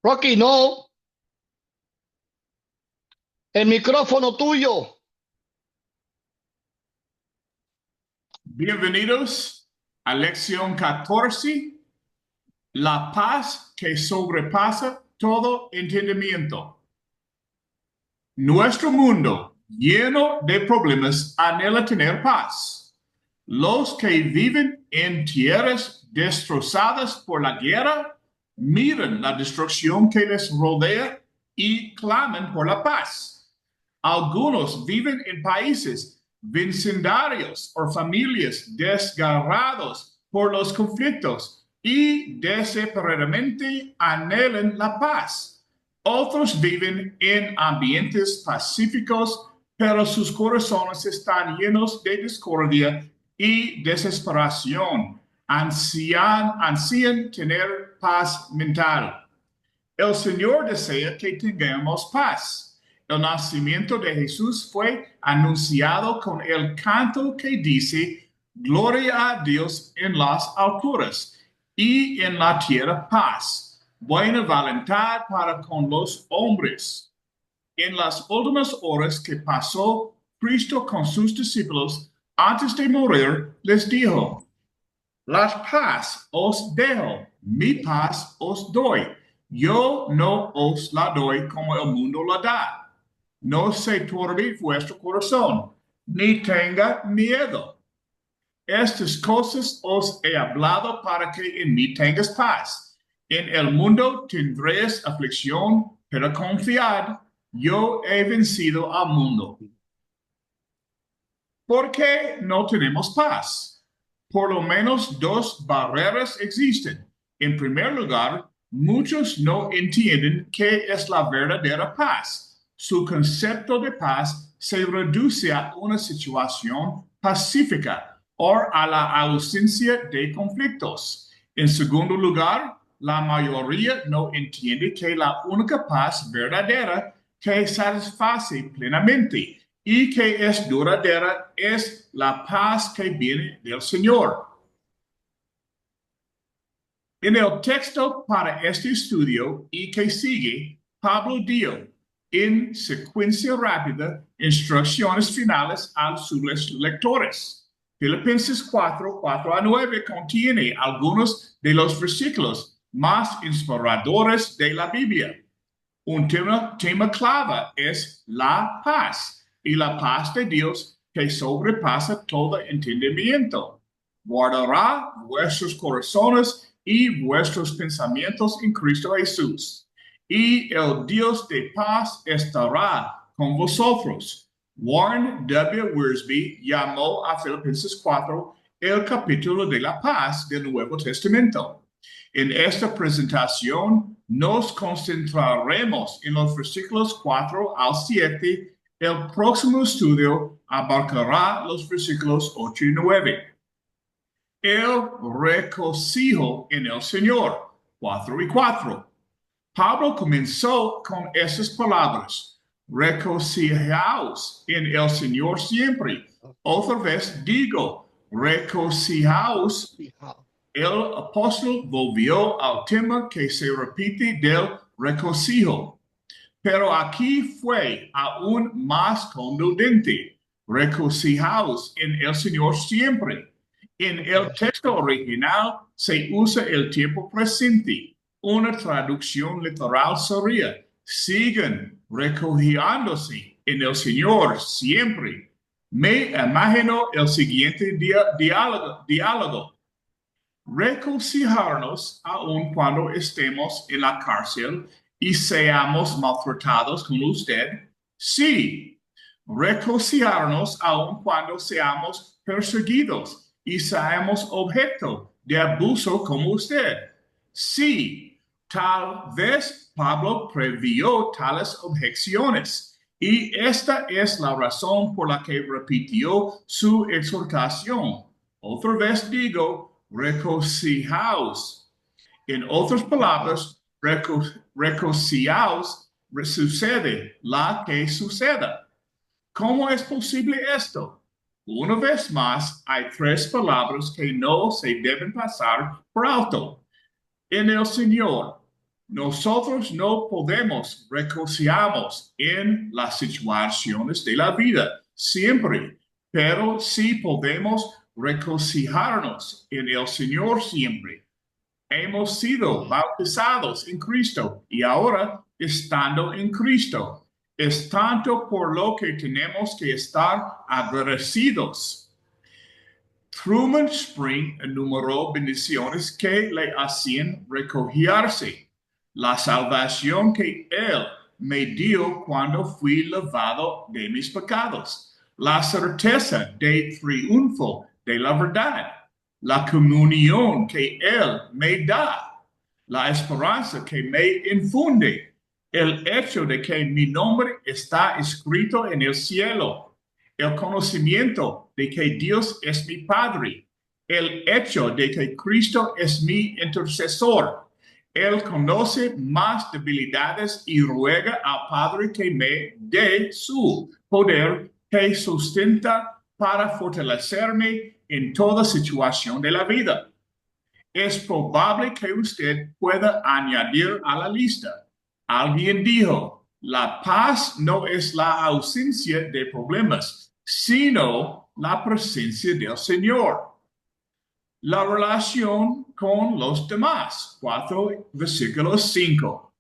Rocky, no, el micrófono tuyo. Bienvenidos a lección 14, la paz que sobrepasa todo entendimiento. Nuestro mundo lleno de problemas anhela tener paz. Los que viven en tierras destrozadas por la guerra miran la destrucción que les rodea y claman por la paz. Algunos viven en países vecindarios o familias desgarrados por los conflictos y desesperadamente anhelan la paz. Otros viven en ambientes pacíficos, pero sus corazones están llenos de discordia y desesperación. Ansían tener paz mental. El Señor desea que tengamos paz. El nacimiento de Jesús fue anunciado con el canto que dice, Gloria a Dios en las alturas y en la tierra paz, buena voluntad para con los hombres. En las últimas horas que pasó Cristo con sus discípulos antes de morir, les dijo, La paz os dejo, mi paz os doy. Yo no os la doy como el mundo la da. No se turbe vuestro corazón, ni tenga miedo. Estas cosas os he hablado para que en mí tengas paz. En el mundo tendréis aflicción, pero confiad, yo he vencido al mundo. ¿Por qué no tenemos paz? Por lo menos dos barreras existen. En primer lugar, muchos no entienden qué es la verdadera paz. Su concepto de paz se reduce a una situación pacífica o a la ausencia de conflictos. En segundo lugar, la mayoría no entiende que la única paz verdadera que satisface plenamente y que es duradera es la paz que viene del Señor. En el texto para este estudio y que sigue, Pablo dio en secuencia rápida instrucciones finales a sus lectores. Filipenses 4, 4 a 9 contiene algunos de los versículos más inspiradores de la Biblia. Un tema clave es la paz y la paz de Dios que sobrepasa todo entendimiento. Guardará vuestros corazones y vuestros pensamientos en Cristo Jesús. Y el Dios de paz estará con vosotros. Warren W. Wiersbe llamó a Filipenses 4 el capítulo de la paz del Nuevo Testamento. En esta presentación nos concentraremos en los versículos 4 al 7. El próximo estudio abarcará los versículos 8 y 9. El regocijo en el Señor, 4 y 4. Pablo comenzó con estas palabras, regocijaos en el Señor siempre. Otra vez digo, regocijaos. El apóstol volvió al tema que se repite del regocijo, pero aquí fue aún más contundente. Regocijaos en el Señor siempre. En el texto original se usa el tiempo presente. Una traducción literal sería, sigan regocijándose en el Señor siempre. Me imagino el siguiente diálogo. Regocijarnos aun cuando estemos en la cárcel y seamos maltratados como usted. Sí, regocijarnos aun cuando seamos perseguidos y seamos objeto de abuso como usted. Sí, tal vez Pablo previó tales objeciones y esta es la razón por la que repitió su exhortación. Otra vez digo, regocijaos. En otras palabras, regocijaos sucede la que suceda. ¿Cómo es posible esto? Una vez más, hay tres palabras que no se deben pasar por alto. En el Señor, Nosotros no podemos regocijarnos en las situaciones de la vida siempre, pero sí podemos regocijarnos en el Señor siempre. Hemos sido bautizados en Cristo y ahora estando en Cristo. Es tanto por lo que tenemos que estar agradecidos. Truman Spring enumeró bendiciones que le hacían recogerse. La salvación que Él me dio cuando fui lavado de mis pecados. La certeza de triunfo de la verdad. La comunión que Él me da. La esperanza que me infunde. El hecho de que mi nombre está escrito en el cielo. El conocimiento de que Dios es mi Padre, el hecho de que Cristo es mi intercesor. Él conoce más debilidades y ruega al Padre que me dé su poder que sustenta para fortalecerme en toda situación de la vida. Es probable que usted pueda añadir a la lista. Alguien dijo, la paz no es la ausencia de problemas, sino la presencia del Señor. La relación con los demás. 4 versículos 5.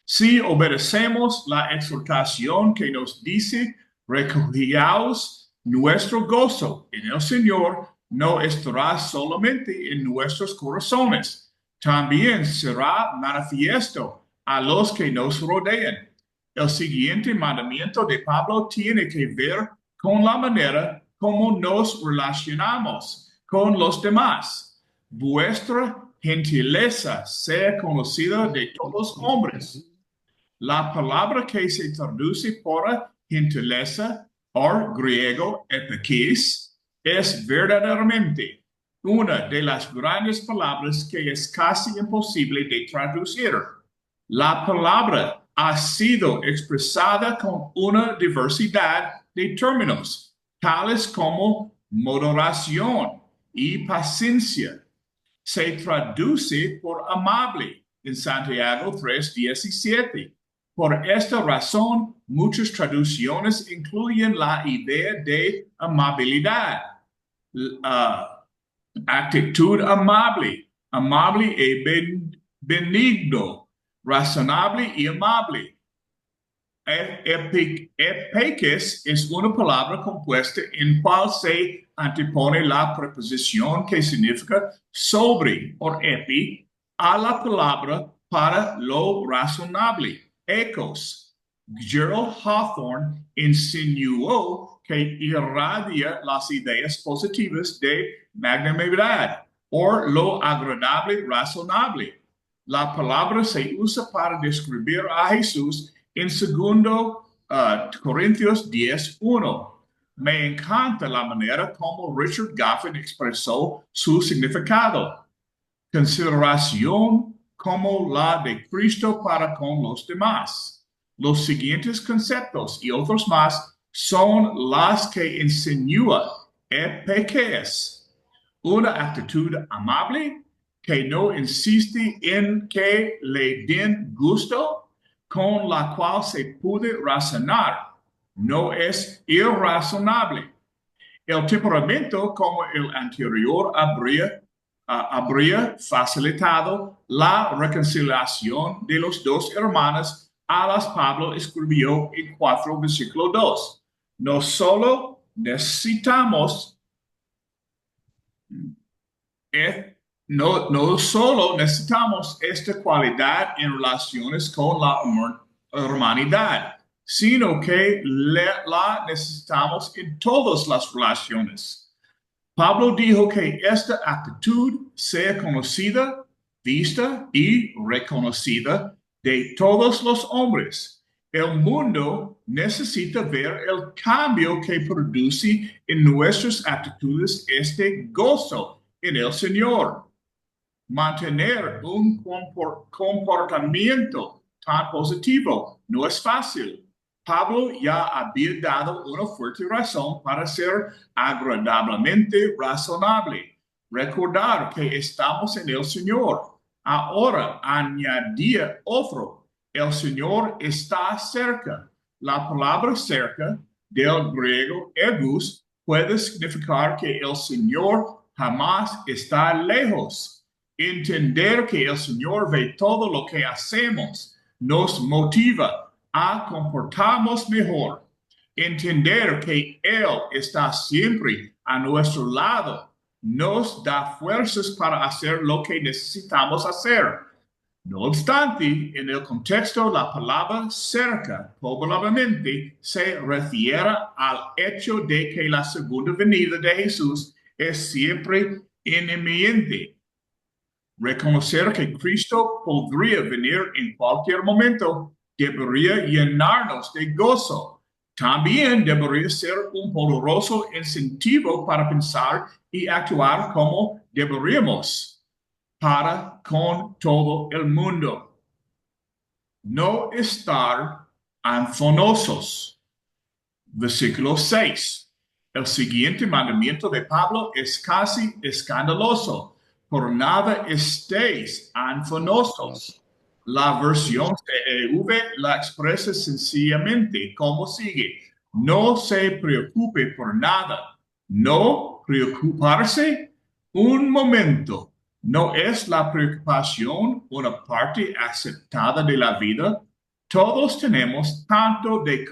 Si obedecemos la exhortación que nos dice, refugiaos nuestro gozo en el Señor, no estará solamente en nuestros corazones, también será manifiesto a los que nos rodean. El siguiente mandamiento de Pablo tiene que ver con la manera como nos relacionamos con los demás. Vuestra gentileza sea conocida de todos los hombres. La palabra que se traduce por gentileza o griego epikis es verdaderamente una de las grandes palabras que es casi imposible de traducir. La palabra ha sido expresada con una diversidad de términos, tales como moderación y paciencia. Se traduce por amable en Santiago 3:17. Por esta razón, muchas traducciones incluyen la idea de amabilidad, actitud amable, amable y benigno, razonable y amable. Epikes es una palabra compuesta en cual se antepone la preposición que significa sobre o epi a la palabra para lo razonable. Ecos. Gerald Hawthorne insinuó que irradia las ideas positivas de magnanimidad o lo agradable razonable. La palabra se usa para describir a Jesús en 2 Corintios 10:1. Me encanta la manera como Richard Goffin expresó su significado. Consideración como la de Cristo para con los demás. Los siguientes conceptos y otros más son las que insinúa epikes. Una actitud amable que no insiste en que le den gusto, con la cual se puede razonar. No es irrazonable. El temperamento como el anterior habría facilitado la reconciliación de los dos hermanos a las Pablo escribió en 4 versículo 2. No solo necesitamos esta cualidad en relaciones con la humanidad, sino que la necesitamos en todas las relaciones. Pablo dijo que esta actitud sea conocida, vista y reconocida de todos los hombres. El mundo necesita ver el cambio que produce en nuestras actitudes este gozo en el Señor. Mantener un comportamiento tan positivo no es fácil. Pablo ya había dado una fuerte razón para ser agradablemente razonable. Recordar que estamos en el Señor. Ahora añadía otro, el Señor está cerca. La palabra cerca del griego ergus puede significar que el Señor jamás está lejos. Entender que el Señor ve todo lo que hacemos nos motiva a comportarnos mejor. Entender que Él está siempre a nuestro lado nos da fuerzas para hacer lo que necesitamos hacer. No obstante, en el contexto, la palabra cerca probablemente se refiere al hecho de que la segunda venida de Jesús es siempre inminente. Reconocer que Cristo podría venir en cualquier momento debería llenarnos de gozo. También debería ser un poderoso incentivo para pensar y actuar como deberíamos para con todo el mundo. No estar afanosos. Versículo 6. El siguiente mandamiento de Pablo es casi escandaloso. Por nada estéis afanosos. La versión CEV la expresa sencillamente como sigue. No se preocupe por nada. No preocuparse un momento. ¿No es la preocupación una parte aceptada de la vida? Todos tenemos tanto de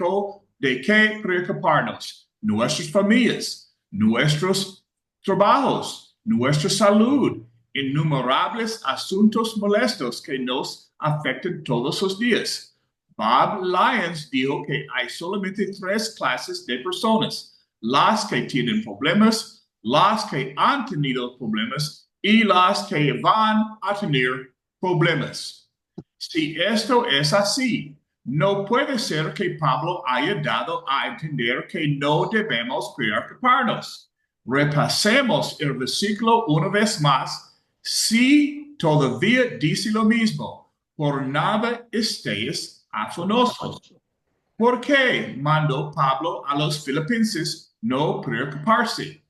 qué preocuparnos. Nuestras familias, nuestros trabajos, nuestra salud, innumerables asuntos molestos que nos afectan todos los días. Bob Lyons dijo que hay solamente 3 clases de personas: las que tienen problemas, las que han tenido problemas y las que van a tener problemas. Si esto es así, no puede ser que Pablo haya dado a entender que no debemos preocuparnos. Repasemos el versículo una vez más. Si todavía dice lo mismo, por nada estéis afanosos. ¿Por qué mandó Pablo a los filipenses no preocuparse?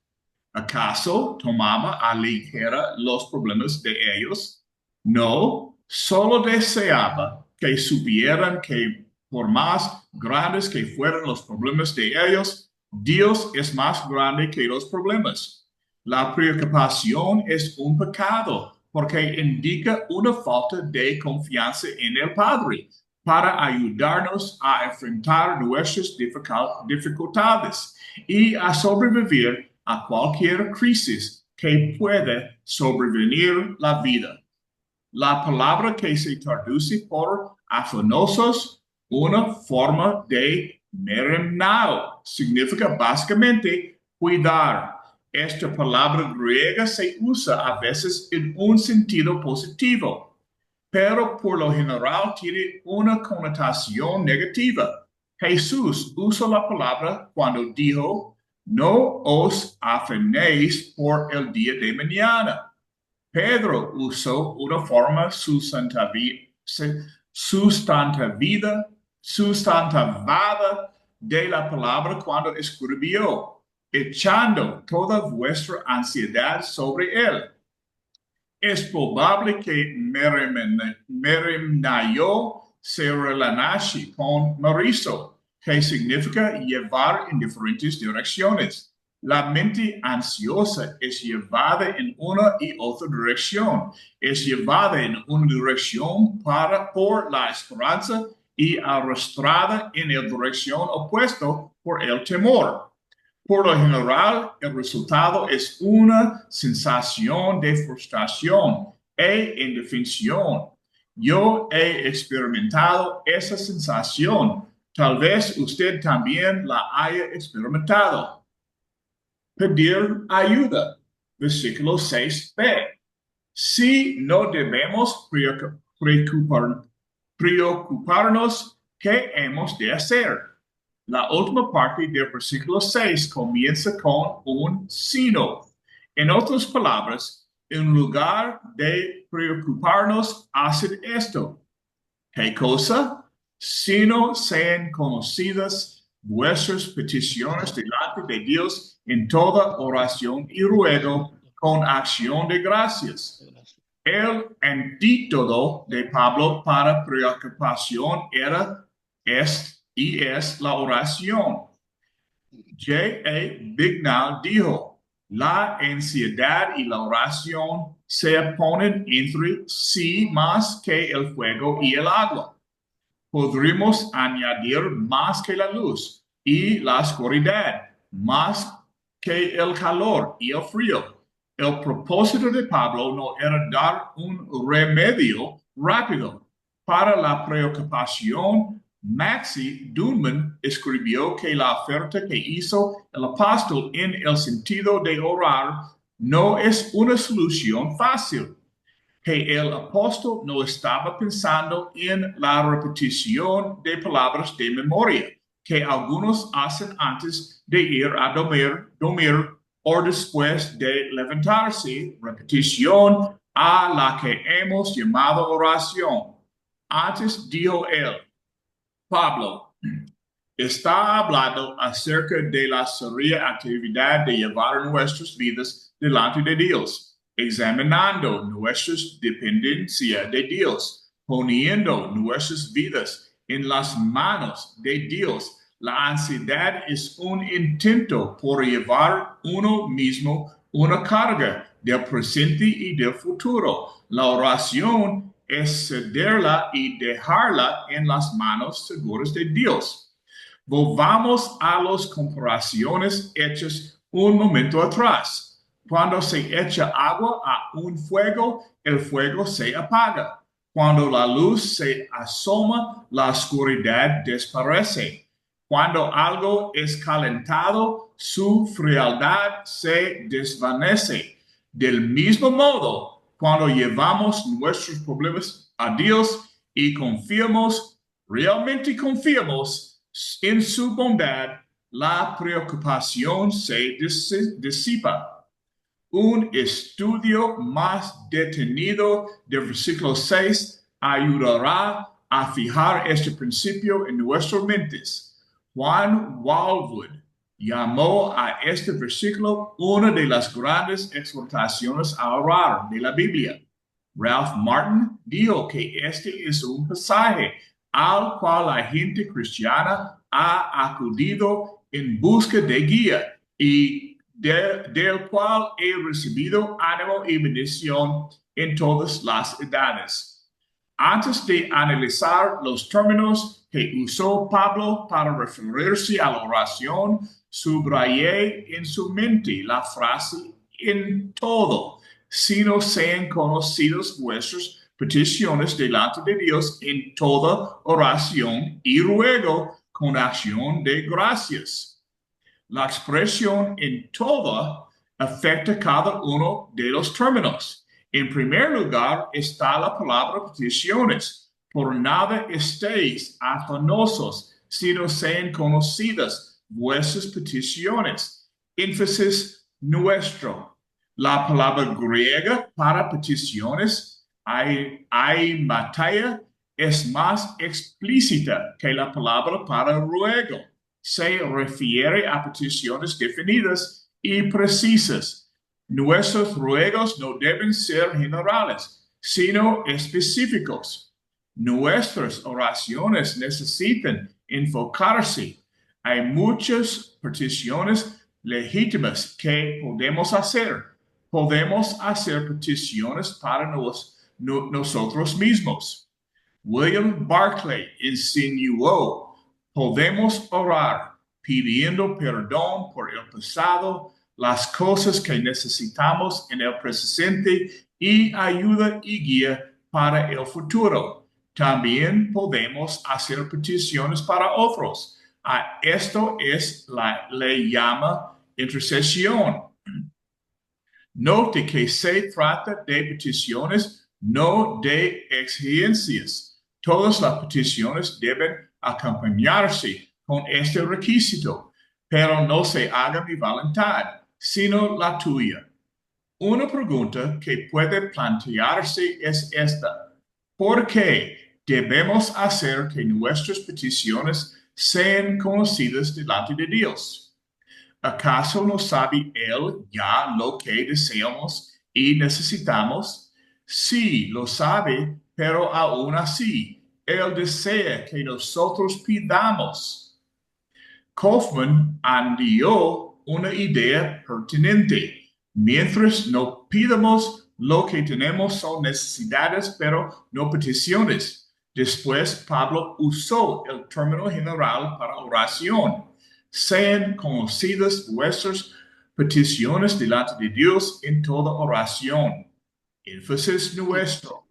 ¿Acaso tomaba a ligera los problemas de ellos? No, solo deseaba que supieran que por más grandes que fueran los problemas de ellos, Dios es más grande que los problemas. La preocupación es un pecado porque indica una falta de confianza en el Padre para ayudarnos a enfrentar nuestras dificultades y a sobrevivir a cualquier crisis que puede sobrevenir la vida. La palabra que se traduce por afanosos, una forma de merimnao, significa básicamente cuidar. Esta palabra griega se usa a veces en un sentido positivo, pero por lo general tiene una connotación negativa. Jesús usó la palabra cuando dijo: no os afanéis por el día de mañana. Pedro usó una forma sustantivada de la palabra cuando escribió: echando toda vuestra ansiedad sobre él. Es probable que merimnaio se relacione con marizo, que significa llevar en diferentes direcciones. La mente ansiosa es llevada en una y otra dirección. Es llevada en una dirección por la esperanza y arrastrada en la dirección opuesta por el temor. Por lo general, el resultado es una sensación de frustración e indefensión. Yo he experimentado esa sensación. Tal vez usted también la haya experimentado. Pedir ayuda. Versículo 6b. Si no debemos preocuparnos, ¿qué hemos de hacer? La última parte del versículo 6 comienza con un sino. En otras palabras, en lugar de preocuparnos, haced esto. ¿Qué cosa? Sino sean conocidas vuestras peticiones delante de Dios en toda oración y ruego con acción de gracias. El antídoto de Pablo para preocupación es la oración. J.A. Bignall dijo, la ansiedad y la oración se ponen entre sí más que el fuego y el agua. Podremos añadir más que la luz y la oscuridad, más que el calor y el frío. El propósito de Pablo no era dar un remedio rápido para la preocupación. Maxi Dunman escribió que la oferta que hizo el apóstol en el sentido de orar no es una solución fácil, que el apóstol no estaba pensando en la repetición de palabras de memoria que algunos hacen antes de ir a dormir o después de levantarse, repetición a la que hemos llamado oración. Antes dijo él, Pablo está hablando acerca de la seria actividad de llevar nuestras vidas delante de Dios, examinando nuestra dependencia de Dios, poniendo nuestras vidas en las manos de Dios. La ansiedad es un intento por llevar uno mismo una carga del presente y del futuro. La oración es cederla y dejarla en las manos seguras de Dios. Volvamos a las comparaciones hechas un momento atrás. Cuando se echa agua a un fuego, el fuego se apaga. Cuando la luz se asoma, la oscuridad desaparece. Cuando algo es calentado, su frialdad se desvanece. Del mismo modo, cuando llevamos nuestros problemas a Dios y realmente confiamos en su bondad, la preocupación se disipa. Un estudio más detenido del versículo 6 ayudará a fijar este principio en nuestras mentes. Juan Walwood llamó a este versículo una de las grandes exhortaciones a orar de la Biblia. Ralph Martin dijo que este es un pasaje al cual la gente cristiana ha acudido en busca de guía y del cual he recibido ánimo y bendición en todas las edades. Antes de analizar los términos que usó Pablo para referirse a la oración, subrayé en su mente la frase en todo, si no sean conocidas vuestras peticiones delante de Dios en toda oración y ruego con acción de gracias. La expresión en toda afecta cada uno de los términos. En primer lugar está la palabra peticiones. Por nada estéis afanosos, sino sean conocidas vuestras peticiones. Énfasis nuestro. La palabra griega para peticiones, aimatia, es más explícita que la palabra para ruego. Se refiere a peticiones definidas y precisas. Nuestros ruegos no deben ser generales, sino específicos. Nuestras oraciones necesitan enfocarse. Hay muchas peticiones legítimas que podemos hacer. Podemos hacer peticiones para nosotros mismos. William Barclay insinuó, podemos orar pidiendo perdón por el pasado, las cosas que necesitamos en el presente y ayuda y guía para el futuro. También podemos hacer peticiones para otros. A esto le llama intercesión. Note que se trata de peticiones, no de exigencias. Todas las peticiones deben acompañarse con este requisito, pero no se haga mi voluntad, sino la tuya. Una pregunta que puede plantearse es esta: ¿por qué debemos hacer que nuestras peticiones sean conocidas delante de Dios? ¿Acaso no sabe Él ya lo que deseamos y necesitamos? Sí, lo sabe, pero aún así, Él desea que nosotros pidamos. Kaufman añadió una idea pertinente. Mientras no pidamos, lo que tenemos son necesidades, pero no peticiones. Después, Pablo usó el término general para oración. Sean conocidas vuestras peticiones delante de Dios en toda oración. Énfasis nuestro.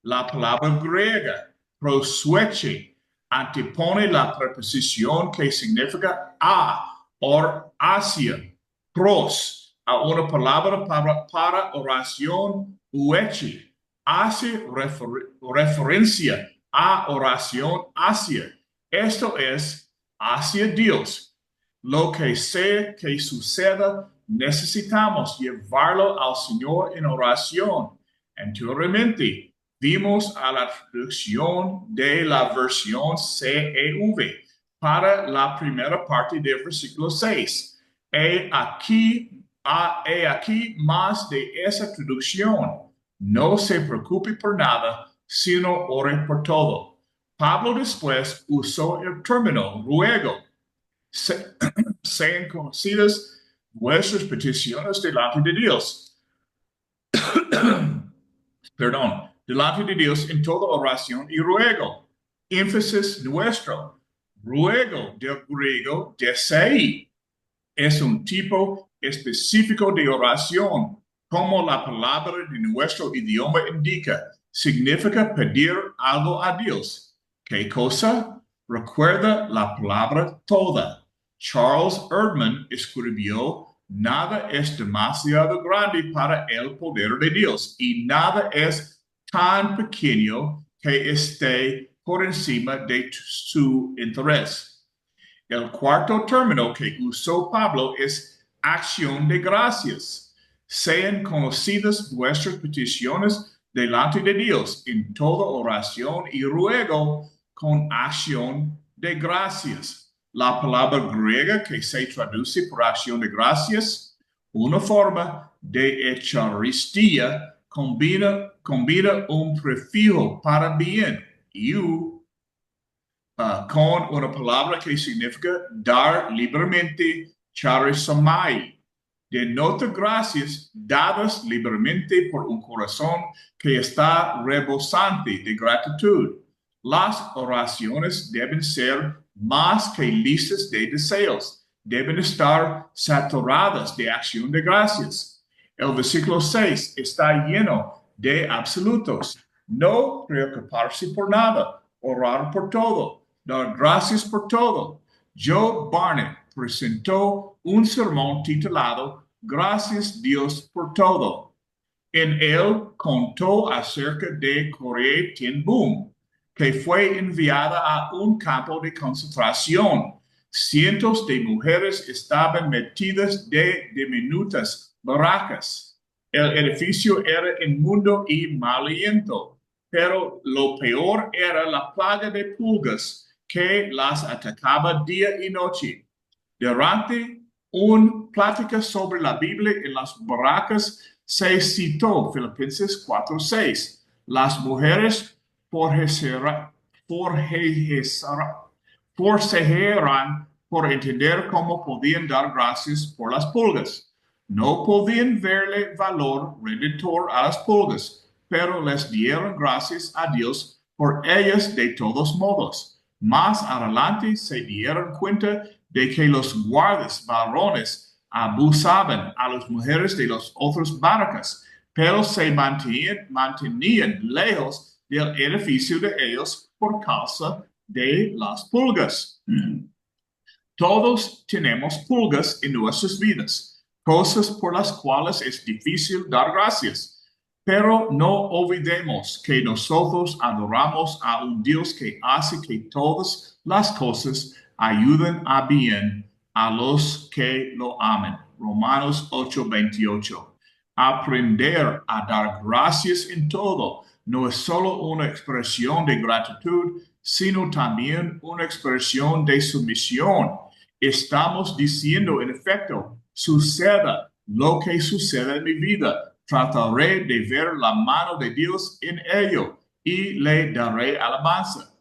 La palabra griega, prosueche, antepone la preposición que significa a o hacia, pros, a una palabra para oración, ueche, hace referencia a oración hacia. Esto es hacia Dios. Lo que sea que suceda, necesitamos llevarlo al Señor en oración. Anteriormente, vimos a la traducción de la versión CEV para la primera parte del versículo 6. He aquí más de esa traducción. No se preocupe por nada, sino ore por todo. Pablo después usó el término ruego. Sean conocidas vuestras peticiones delante de Dios. Perdón, delante de Dios en toda oración y ruego. Énfasis nuestro. Ruego del griego desei es un tipo específico de oración, como la palabra de nuestro idioma indica. Significa pedir algo a Dios. ¿Qué cosa? Recuerda la palabra toda. Charles Erdman escribió: nada es demasiado grande para el poder de Dios y nada es tan pequeño que esté por encima de su interés. El cuarto término que usó Pablo es acción de gracias. Sean conocidas vuestras peticiones delante de Dios en toda oración y ruego con acción de gracias. La palabra griega que se traduce por acción de gracias, una forma de Eucaristía, combina un prefijo para bien, iu, con una palabra que significa dar libremente, charisomai. Denota gracias dadas libremente por un corazón que está rebosante de gratitud. Las oraciones deben ser más que listas de deseos, deben estar saturadas de acción de gracias. El versículo 6 está lleno de absolutos. No preocuparse por nada, orar por todo, dar gracias por todo. Joe Barnett presentó un sermón titulado Gracias Dios por todo. En él contó acerca de Corrie ten Boom, que fue enviada a un campo de concentración. Cientos de mujeres estaban metidas de diminutas barracas. El edificio era inmundo y maloliente, pero lo peor era la plaga de pulgas que las atacaba día y noche. Durante una plática sobre la Biblia en las barracas se citó Filipenses 4:6. Las mujeres forcejeran por entender cómo podían dar gracias por las pulgas. No podían verle valor redentor a las pulgas, pero les dieron gracias a Dios por ellas de todos modos. Más adelante se dieron cuenta de que los guardias varones abusaban a las mujeres de las otras barracas, pero se mantenían lejos del edificio de ellos por causa de las pulgas. Todos tenemos pulgas en nuestras vidas, cosas por las cuales es difícil dar gracias. Pero no olvidemos que nosotros adoramos a un Dios que hace que todas las cosas ayuden a bien a los que lo amen. Romanos 8:28. Aprender a dar gracias en todo no es solo una expresión de gratitud, sino también una expresión de sumisión. Estamos diciendo, en efecto, suceda lo que suceda en mi vida. trataré de ver la mano de Dios en ello y le daré alabanza.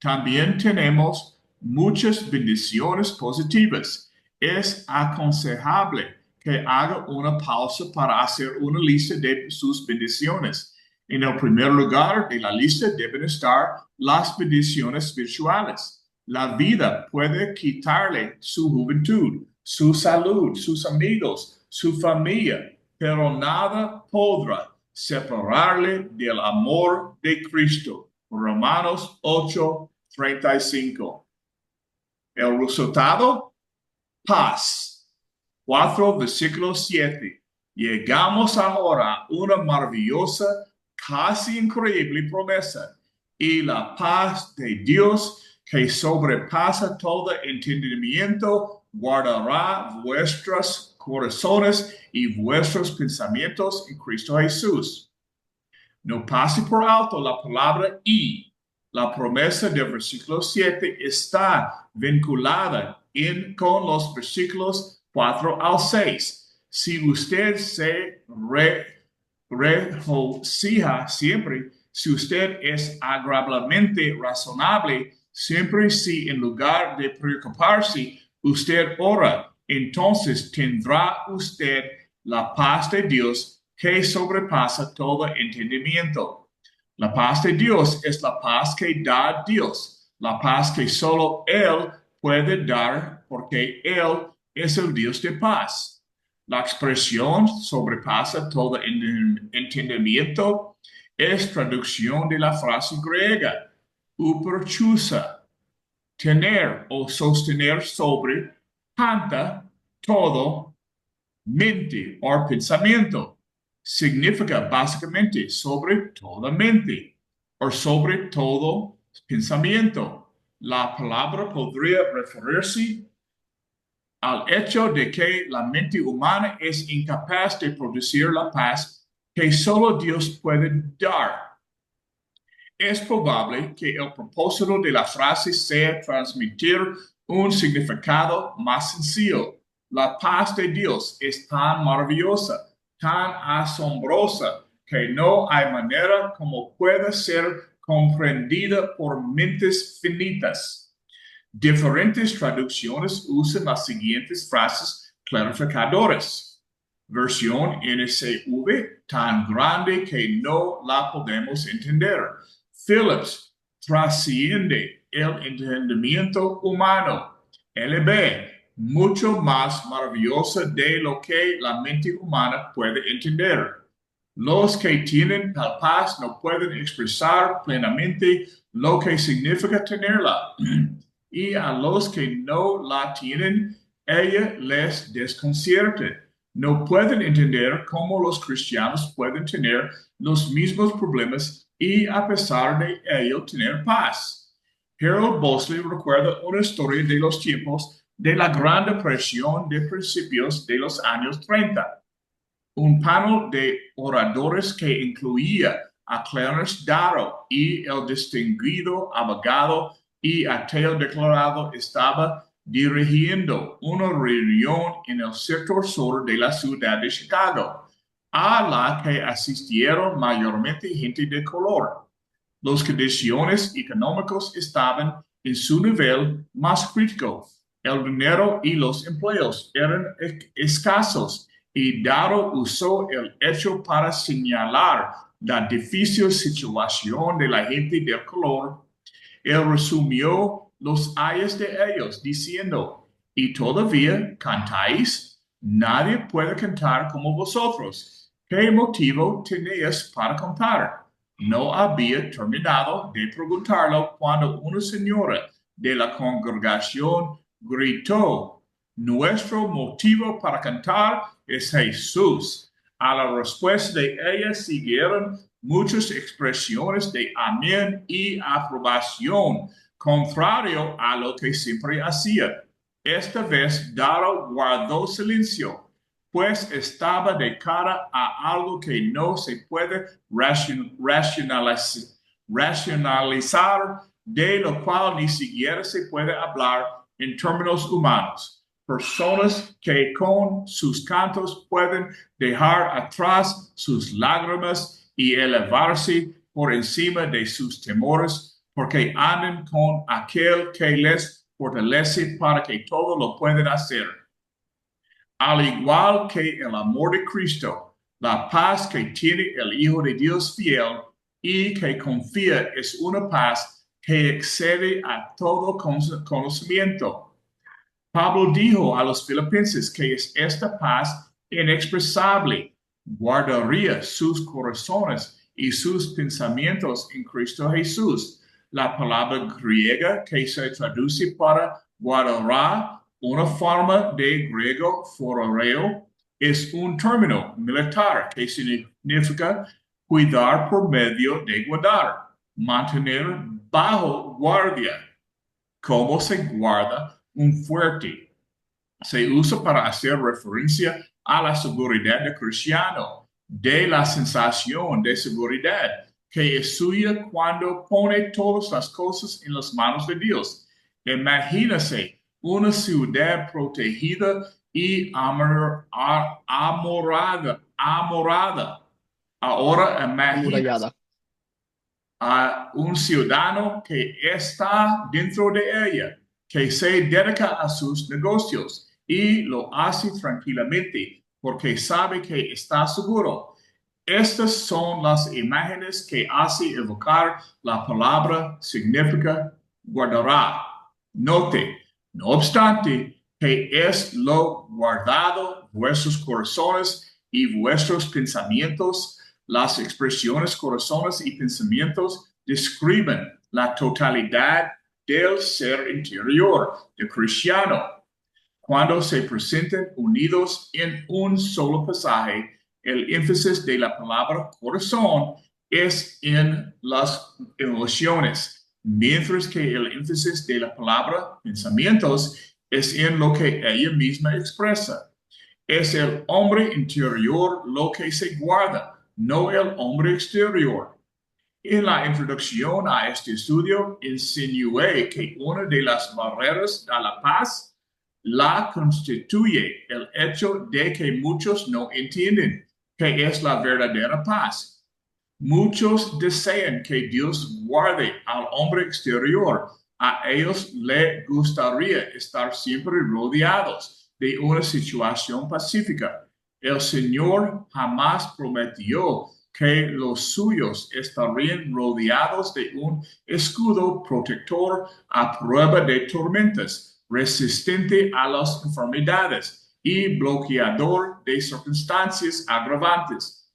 También tenemos muchas bendiciones positivas. Es aconsejable que haga una pausa para hacer una lista de sus bendiciones. En el primer lugar de la lista deben estar las bendiciones espirituales. La vida puede quitarle su juventud, su salud, sus amigos, su familia, pero nada podrá separarle del amor de Cristo. Romanos 8:35. El resultado, paz. 4, versículo 7. Llegamos ahora a una maravillosa, casi increíble promesa. Y la paz de Dios, que sobrepasa todo entendimiento, guardará vuestros corazones y vuestros pensamientos en Cristo Jesús. No pase por alto la palabra y. La promesa del versículo 7 está vinculada con los versículos 4 al 6. Si usted se regocija siempre, si usted es agradablemente razonable, siempre si en lugar de preocuparse, usted ora, entonces tendrá usted la paz de Dios que sobrepasa todo entendimiento. La paz de Dios es la paz que da Dios, la paz que solo Él puede dar porque Él es el Dios de paz. La expresión sobrepasa todo entendimiento es traducción de la frase griega, uperchusa, tener o sostener sobre, panta, todo, mente o pensamiento. Significa básicamente sobre toda mente o sobre todo pensamiento. La palabra podría referirse al hecho de que la mente humana es incapaz de producir la paz que solo Dios puede dar. Es probable que el propósito de la frase sea transmitir un significado más sencillo. La paz de Dios es tan maravillosa, tan asombrosa, que no hay manera como pueda ser comprendida por mentes finitas. Diferentes traducciones usan las siguientes frases clarificadoras. Versión NCV, tan grande que no la podemos entender. Phillips, trasciende el entendimiento humano. LB, mucho más maravillosa de lo que la mente humana puede entender. Los que tienen tal paz no pueden expresar plenamente lo que significa tenerla. Y a los que no la tienen, ella les desconcierta. No pueden entender cómo los cristianos pueden tener los mismos problemas y a pesar de ello tener paz. Harold Bosley recuerda una historia de los tiempos de la Gran Depresión de principios de los años 30. Un panel de oradores que incluía a Clarence Darrow y el distinguido abogado y ateo declarado estaba dirigiendo una reunión en el sector sur de la ciudad de Chicago, a la que asistieron mayormente gente de color. Las condiciones económicas estaban en su nivel más crítico. El dinero y los empleos eran escasos y Darrow usó el hecho para señalar la difícil situación de la gente de color. Él resumió los ayes de ellos diciendo, ¿y todavía cantáis? Nadie puede cantar como vosotros. ¿Qué motivo tenéis para cantar? No había terminado de preguntarlo cuando una señora de la congregación gritó, nuestro motivo para cantar es Jesús. A la respuesta de ella siguieron muchas expresiones de amén y aprobación, contrario a lo que siempre hacía. Esta vez Darrow guardó silencio, pues estaba de cara a algo que no se puede racionalizar, de lo cual ni siquiera se puede hablar en términos humanos. personas que con sus cantos pueden dejar atrás sus lágrimas y elevarse por encima de sus temores, porque andan con aquel que les fortalece para que todo lo puedan hacer. Al igual que el amor de Cristo, la paz que tiene el Hijo de Dios fiel y que confía es una paz que excede a todo conocimiento. Pablo dijo a los filipenses que esta paz inexpresable guardaría sus corazones y sus pensamientos en Cristo Jesús. La palabra griega que se traduce para guardará, una forma de griego fororeo, es un término militar que significa cuidar por medio de guardar, mantener bajo guardia. ¿Cómo se guarda un fuerte? Se usa para hacer referencia a la seguridad del cristiano, de la sensación de seguridad que es suya cuando pone todas las cosas en las manos de Dios. Imagínese una ciudad protegida y amorada. Ahora imagínese Amurallada. a un ciudadano que está dentro de ella, que se dedica a sus negocios y lo hace tranquilamente porque sabe que está seguro. Estas son las imágenes que hace evocar la palabra significa guardará. Note, no obstante, que es lo guardado vuestros corazones y vuestros pensamientos. Las expresiones corazones y pensamientos describen la totalidad del ser interior del cristiano. Cuando se presentan unidos en un solo pasaje, el énfasis de la palabra corazón es en las emociones, mientras que el énfasis de la palabra pensamientos es en lo que ella misma expresa. Es el hombre interior lo que se guarda, no el hombre exterior. En la introducción a este estudio, insinué que una de las barreras a la paz la constituye el hecho de que muchos no entienden qué es la verdadera paz. Muchos desean que Dios guarde al hombre exterior. A ellos les gustaría estar siempre rodeados de una situación pacífica. El Señor jamás prometió que los suyos estarían rodeados de un escudo protector a prueba de tormentas, resistente a las enfermedades y bloqueador de circunstancias agravantes.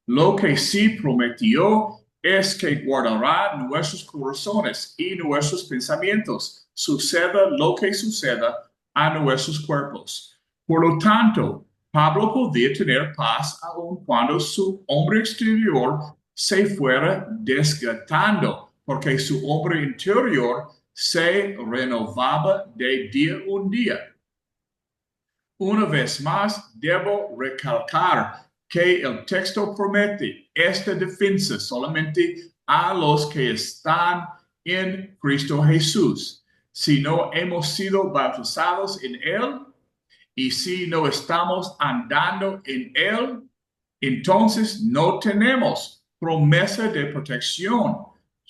Lo que sí prometió es que guardará nuestros corazones y nuestros pensamientos, suceda lo que suceda a nuestros cuerpos. Por lo tanto, Pablo podía tener paz aun cuando su hombre exterior se fuera desgastando, porque su hombre interior se renovaba de día en día. Una vez más, debo recalcar que el texto promete esta defensa solamente a los que están en Cristo Jesús. Si no hemos sido bautizados en Él y si no estamos andando en Él, entonces no tenemos promesa de protección.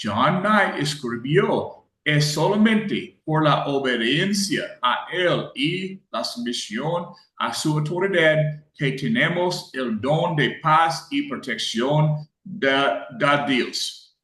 John Knight escribió, es solamente por la obediencia a Él y la sumisión a su autoridad que tenemos el don de paz y protección de Dios.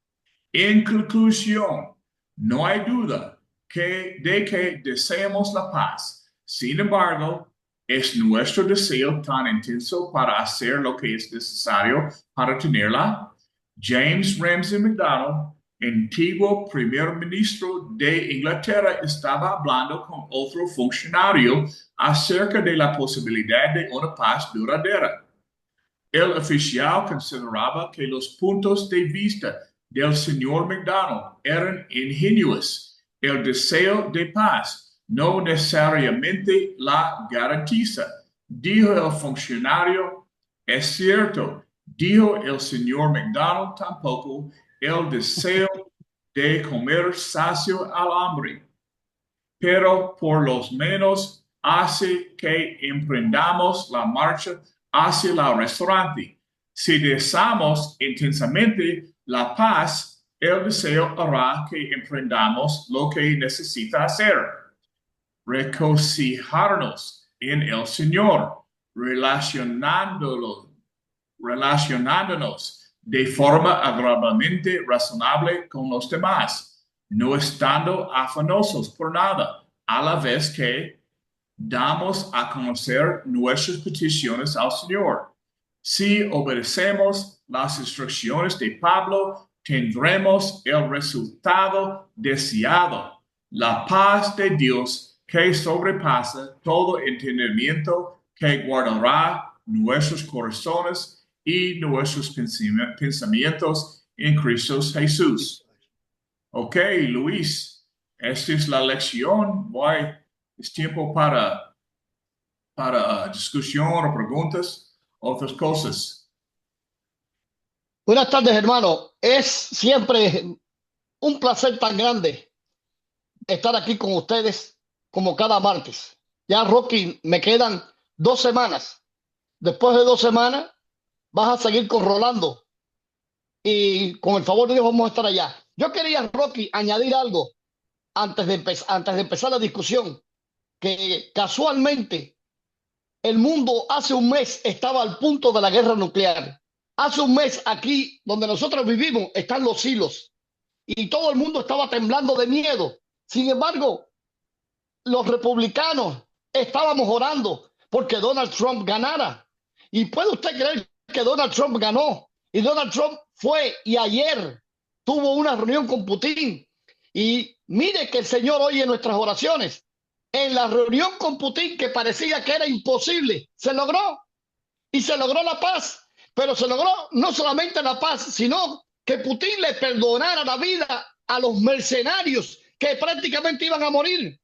En conclusión, no hay duda de que deseamos la paz. Sin embargo, es nuestro deseo tan intenso para hacer lo que es necesario para tenerla. James Ramsay MacDonald, antiguo primer ministro de Inglaterra, estaba hablando con otro funcionario acerca de la posibilidad de una paz duradera. El oficial consideraba que los puntos de vista del señor MacDonald eran ingenuos. El deseo de paz no necesariamente la garantiza. Dijo el funcionario, es cierto. Dijo el señor MacDonald, tampoco el deseo de comer sacio al hambre. Pero por lo menos hace que emprendamos la marcha hacia el restaurante. Si deseamos intensamente la paz, el deseo hará que emprendamos lo que necesita hacer. Regocijarnos en el Señor, relacionándonos de forma agradablemente razonable con los demás, no estando afanosos por nada, a la vez que damos a conocer nuestras peticiones al Señor. Si obedecemos las instrucciones de Pablo, tendremos el resultado deseado, la paz de Dios que sobrepasa todo entendimiento, que guardará nuestros corazones y nuestros pensamientos en Cristo Jesús. Ok, Luis, esta es la lección. Es tiempo para discusión o preguntas, otras cosas. Buenas tardes, hermano. Es siempre un placer tan grande estar aquí con ustedes como cada martes. Ya, Rocky, me quedan 2 semanas. Después de 2 semanas vas a seguir con Rolando y con el favor de Dios vamos a estar allá. Yo quería, Rocky, añadir algo antes de empezar la discusión, que casualmente el mundo hace un mes estaba al punto de la guerra nuclear. Hace un mes aquí, donde nosotros vivimos, están los hilos y todo el mundo estaba temblando de miedo. Sin embargo, los republicanos estábamos orando porque Donald Trump ganara. ¿Y puede usted creer que Donald Trump ganó? Y Donald Trump fue y ayer tuvo una reunión con Putin. Y mire que el Señor oye nuestras oraciones. En la reunión con Putin, que parecía que era imposible, se logró. Y se logró la paz. Pero se logró no solamente la paz, sino que Putin le perdonara la vida a los mercenarios que prácticamente iban a morir.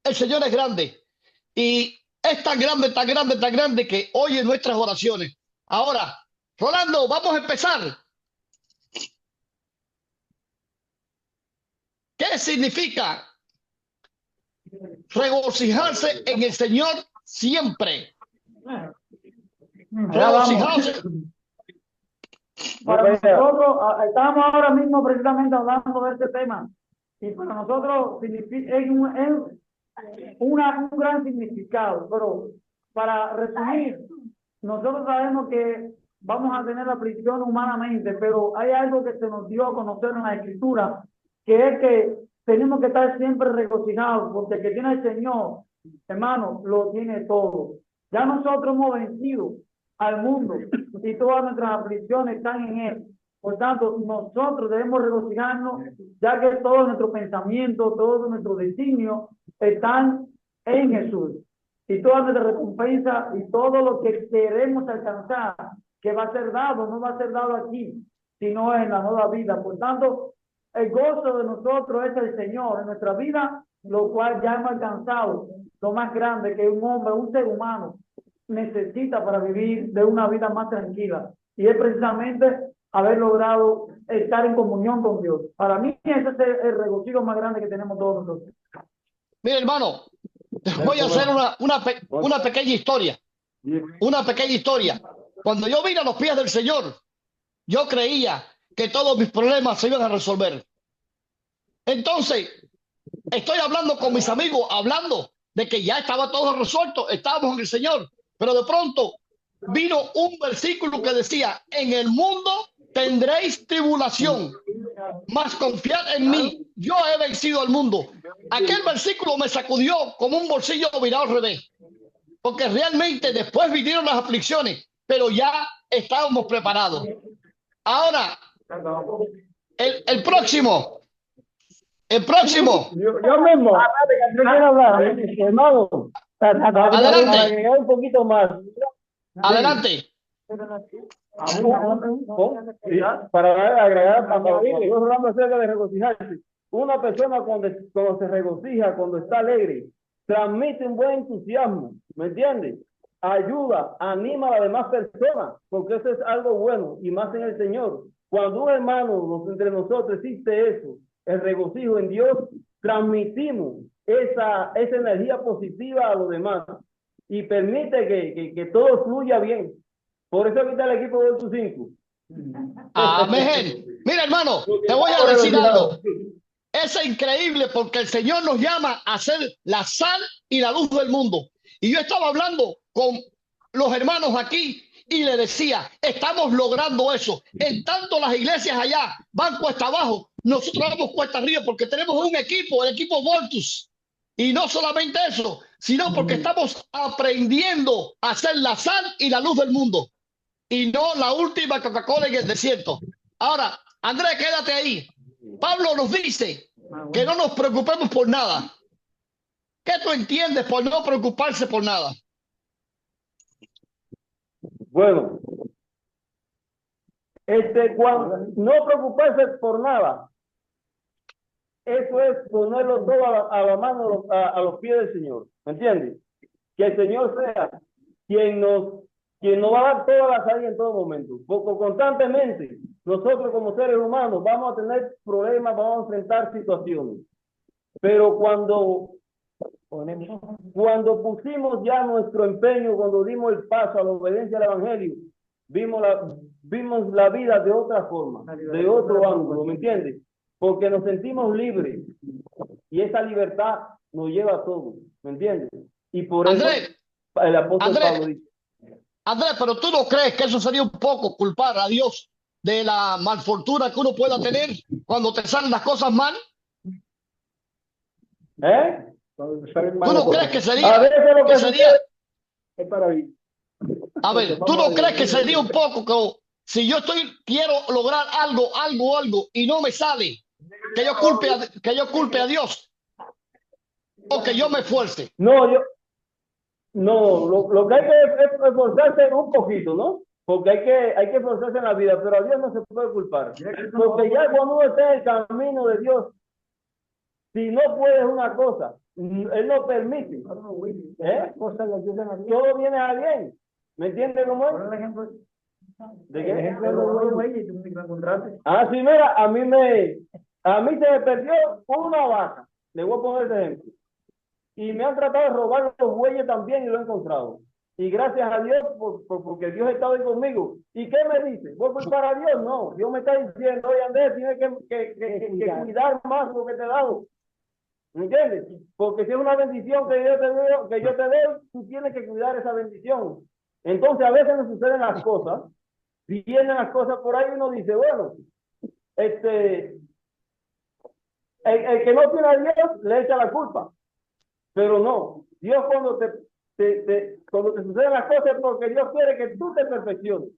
El Señor es grande y es tan grande, tan grande, tan grande que oye nuestras oraciones. Ahora, Rolando, vamos a empezar. ¿Qué significa regocijarse en el Señor siempre? Regocijarse. Para nosotros, estamos ahora mismo precisamente hablando de este tema y para nosotros es un gran significado, pero para resumir, nosotros sabemos que vamos a tener la aflicción humanamente, pero hay algo que se nos dio a conocer en la Escritura, que es que tenemos que estar siempre regocijados, porque el que tiene el Señor, hermano, lo tiene todo. Ya nosotros hemos vencido al mundo y todas nuestras aflicciones están en Él. Por tanto, nosotros debemos regocijarnos, ya que todo nuestro pensamiento, todo nuestro designio están en Jesús. Y toda nuestra recompensa y todo lo que queremos alcanzar, que va a ser dado, no va a ser dado aquí, sino en la nueva vida. Por tanto, el gozo de nosotros es el Señor en nuestra vida, lo cual ya hemos alcanzado lo más grande que un hombre, un ser humano necesita para vivir de una vida más tranquila. Y es precisamente haber logrado estar en comunión con Dios. Para mí ese es el regocijo más grande que tenemos todos nosotros. Mire, hermano, voy a hacer una pequeña historia. Una pequeña historia. Cuando yo vine a los pies del Señor, yo creía que todos mis problemas se iban a resolver. Entonces, estoy hablando con mis amigos, hablando de que ya estaba todo resuelto, estábamos en el Señor. Pero de pronto vino un versículo que decía: en el mundo tendréis tribulación, mas confiad en mí, yo he vencido al mundo. Aquel versículo me sacudió como un bolsillo virado al revés, porque realmente después vinieron las aflicciones, pero ya estábamos preparados. Ahora, el próximo. Yo mismo. Yo quiero hablar, hermano. Adelante. Para agregar un poquito más. Adelante. Para agregar, estamos hablando acerca de regocijarse. Una persona cuando se regocija, cuando está alegre, transmite un buen entusiasmo, ¿me entiendes? Ayuda, anima a las demás personas, porque eso es algo bueno, y más en el Señor. Cuando un hermano entre nosotros existe eso, el regocijo en Dios, transmitimos esa energía positiva a los demás y permite que todo fluya bien. Por eso ahorita el equipo de 8-5. Amén. Mira, hermano, te voy a decir algo. Es increíble porque el Señor nos llama a ser la sal y la luz del mundo. Y yo estaba hablando con los hermanos aquí y le decía, estamos logrando eso. En tanto las iglesias allá van cuesta abajo, nosotros vamos cuesta arriba porque tenemos un equipo, el equipo Voltus. Y no solamente eso, sino porque estamos aprendiendo a ser la sal y la luz del mundo. Y no la última Coca-Cola en el desierto. Ahora, Andrés, quédate ahí. Pablo nos dice que no nos preocupemos por nada. ¿Qué tú entiendes por no preocuparse por nada? Bueno, cuando no preocuparse por nada, eso es ponerlo todo a la mano, a los pies del Señor. ¿Me entiendes? Que el Señor sea quien nos va a dar toda la salida en todo momento. Porque constantemente, nosotros como seres humanos vamos a tener problemas, vamos a enfrentar situaciones. Pero cuando pusimos ya nuestro empeño, cuando dimos el paso a la obediencia al Evangelio, vimos la vida de otra forma, de otro ángulo, ¿me entiendes? Porque nos sentimos libres y esa libertad nos lleva a todo, ¿me entiendes? Y por eso el apóstol Pablo dice. Andrés, pero tú no crees que eso sería un poco culpar a Dios de la malfortuna que uno pueda tener cuando te salen las cosas mal? ¿Tú no crees que sería? A veces lo que sería es para mí. A ver, ¿tú no crees que sería un poco como si yo quiero lograr algo y no me sale, que yo culpe a Dios o que yo me esfuerce? No, lo que hay que es esforzarse un poquito, ¿no? Porque hay que esforzarse en la vida, pero a Dios no se puede culpar. Porque ya cuando uno está en el camino de Dios, si no puedes una cosa, Él no permite. Todo viene a bien. ¿Me entiendes cómo es? ¿De qué? Ah, sí, mira, a mí se me perdió una vaca. Le voy a poner ese ejemplo. Y me han tratado de robar los bueyes también y lo he encontrado. Y gracias a Dios, porque Dios está ahí conmigo. ¿Y qué me dice? ¿Voy a culpar a Dios? No. Dios me está diciendo, oye Andrés, tienes que cuidar más lo que te he dado. ¿Me entiendes? Porque si es una bendición que yo te doy, tú tienes que cuidar esa bendición. Entonces a veces nos suceden las cosas, vienen las cosas por ahí y uno dice, bueno, el que no tiene a Dios le echa la culpa. Pero no, Dios cuando cuando te suceden las cosas es porque Dios quiere que tú te perfecciones.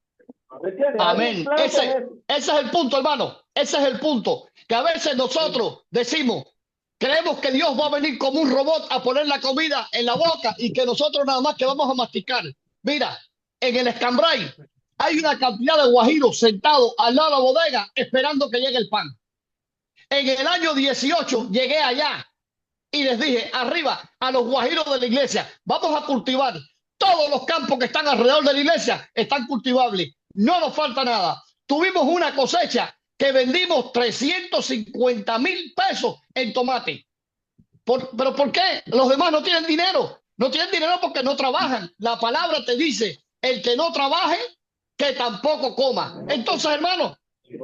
¿Me entiendes? Amén. Ese es el punto, hermano. Ese es el punto. Que a veces nosotros decimos, creemos que Dios va a venir como un robot a poner la comida en la boca y que nosotros nada más que vamos a masticar. Mira, en el Escambray hay una cantidad de guajiros sentados al lado de la bodega esperando que llegue el pan. En el año 18 llegué allá y les dije, arriba, a los guajiros de la iglesia, vamos a cultivar. Todos los campos que están alrededor de la iglesia están cultivables. No nos falta nada. Tuvimos una cosecha que vendimos 350,000 pesos en tomate. ¿Pero por qué? Los demás no tienen dinero. No tienen dinero porque no trabajan. La palabra te dice, el que no trabaje, que tampoco coma. Entonces, hermano,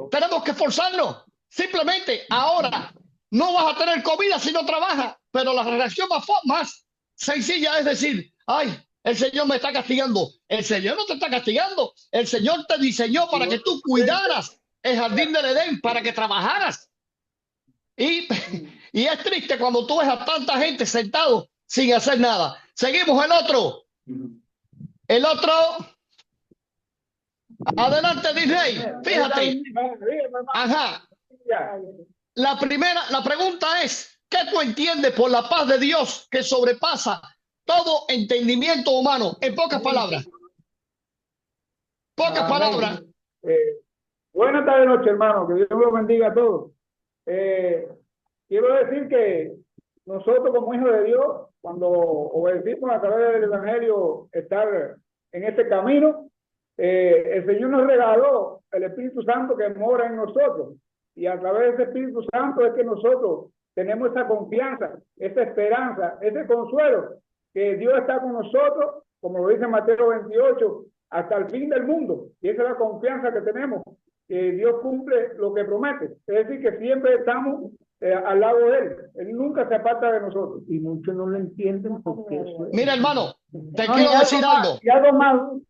tenemos que esforzarnos. Simplemente ahora no vas a tener comida si no trabajas, pero la reacción más sencilla es decir, ay, el Señor me está castigando. El Señor no te está castigando. El Señor te diseñó para que tú cuidaras el jardín del Edén, para que trabajaras. Y es triste cuando tú ves a tanta gente sentado sin hacer nada. Seguimos el otro. El otro. Adelante, Disney. Fíjate. Ajá. La pregunta es, ¿qué tú entiendes por la paz de Dios que sobrepasa todo entendimiento humano? En pocas palabras. Pocas palabras. Buenas tardes, noche, hermano. Que Dios los bendiga a todos. Quiero decir que nosotros como hijos de Dios, cuando obedecimos a través del Evangelio estar en este camino, el Señor nos regaló el Espíritu Santo que mora en nosotros. Y a través de ese Espíritu Santo es que nosotros tenemos esa confianza, esa esperanza, ese consuelo, que Dios está con nosotros, como lo dice Mateo 28, hasta el fin del mundo. Y esa es la confianza que tenemos, que Dios cumple lo que promete. Es decir, que siempre estamos al lado de Él. Él nunca se aparta de nosotros. Y muchos no lo entienden porque eso es. Mira, hermano, te No, quiero decir algo. Y algo más. Y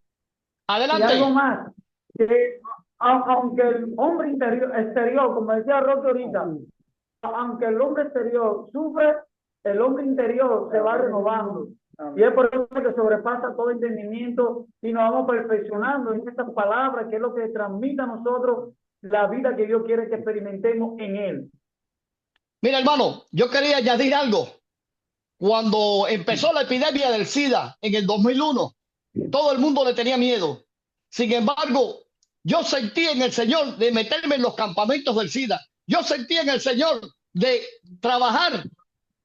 Adelante. algo más. Que aunque el hombre exterior, como decía Roque ahorita, aunque el hombre exterior sufre, el hombre interior se va renovando. Y es por eso que sobrepasa todo entendimiento y nos vamos perfeccionando en estas palabras, que es lo que transmite a nosotros la vida que Dios quiere que experimentemos en Él. Mira, hermano, yo quería añadir algo. Cuando empezó la epidemia del SIDA en el 2001, todo el mundo le tenía miedo. Sin embargo, yo sentí en el Señor de meterme en los campamentos del SIDA. Yo sentí en el Señor de trabajar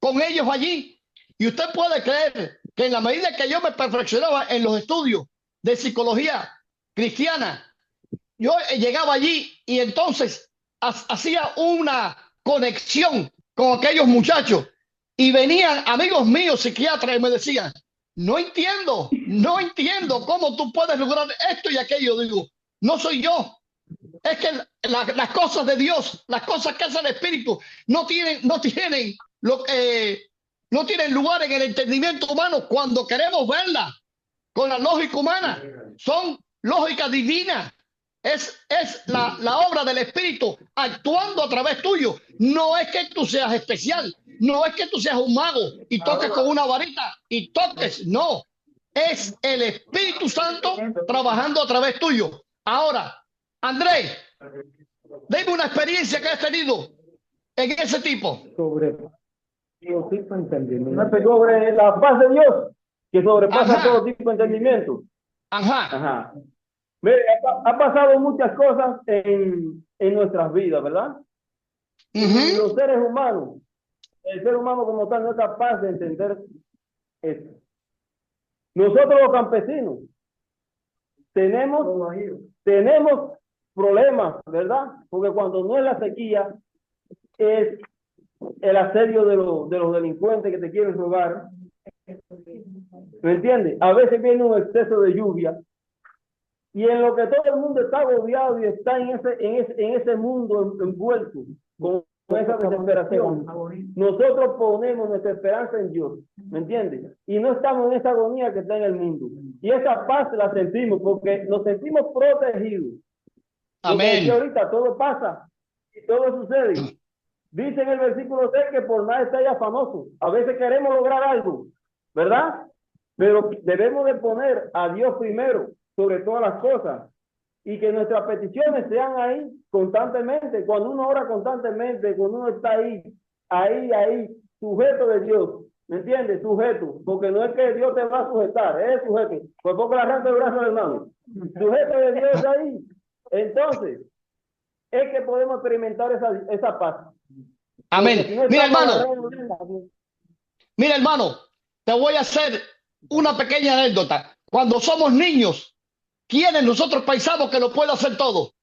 con ellos allí. Y usted puede creer que en la medida que yo me perfeccionaba en los estudios de psicología cristiana, yo llegaba allí y entonces hacía una conexión con aquellos muchachos y venían amigos míos psiquiatras y me decían, no entiendo cómo tú puedes lograr esto y aquello. Digo, no soy yo, es que las cosas de Dios, las cosas que hace el Espíritu no tienen lugar en el entendimiento humano cuando queremos verlas con la lógica humana. Son lógica divina. Es la obra del Espíritu actuando a través tuyo. No es que tú seas especial, no es que tú seas un mago y toques con una varita y toques, no. Es el Espíritu Santo trabajando a través tuyo. Ahora, Andrés, dime una experiencia que has tenido en ese tipo. Sobre la paz de Dios, que sobrepasa Ajá. todo tipo de entendimiento. Ajá. Ajá. Mire, ha pasado muchas cosas en nuestras vidas, ¿verdad? Y los seres humanos, el ser humano como tal no es capaz de entender esto. Nosotros los campesinos tenemos problemas, ¿verdad? Porque cuando no es la sequía, es el asedio de los delincuentes que te quieren robar. ¿Me entiendes? A veces viene un exceso de lluvia y en lo que todo el mundo está agobiado y está en ese mundo envuelto con esa desesperación, nosotros ponemos nuestra esperanza en Dios, ¿me entiendes? Y no estamos en esa agonía que está en el mundo. Y esa paz la sentimos porque nos sentimos protegidos. Amén. Porque ahorita todo pasa y todo sucede. Dice en el versículo 6 que por nada está ya famoso. A veces queremos lograr algo, ¿verdad? Pero debemos de poner a Dios primero sobre todas las cosas y que nuestras peticiones sean ahí constantemente. Cuando uno ora constantemente, cuando uno está ahí, sujeto de Dios, ¿me entiendes? Sujeto, porque no es que Dios te va a sujetar, es sujeto. Pues poco la arranca el brazo, hermano. Sujeto de Dios ahí. Entonces, es que podemos experimentar esa paz. Amén. Si no Mira, hermano, hermano, te voy a hacer una pequeña anécdota. Cuando somos niños, ¿quiénes nosotros pensamos que lo puede hacer todo?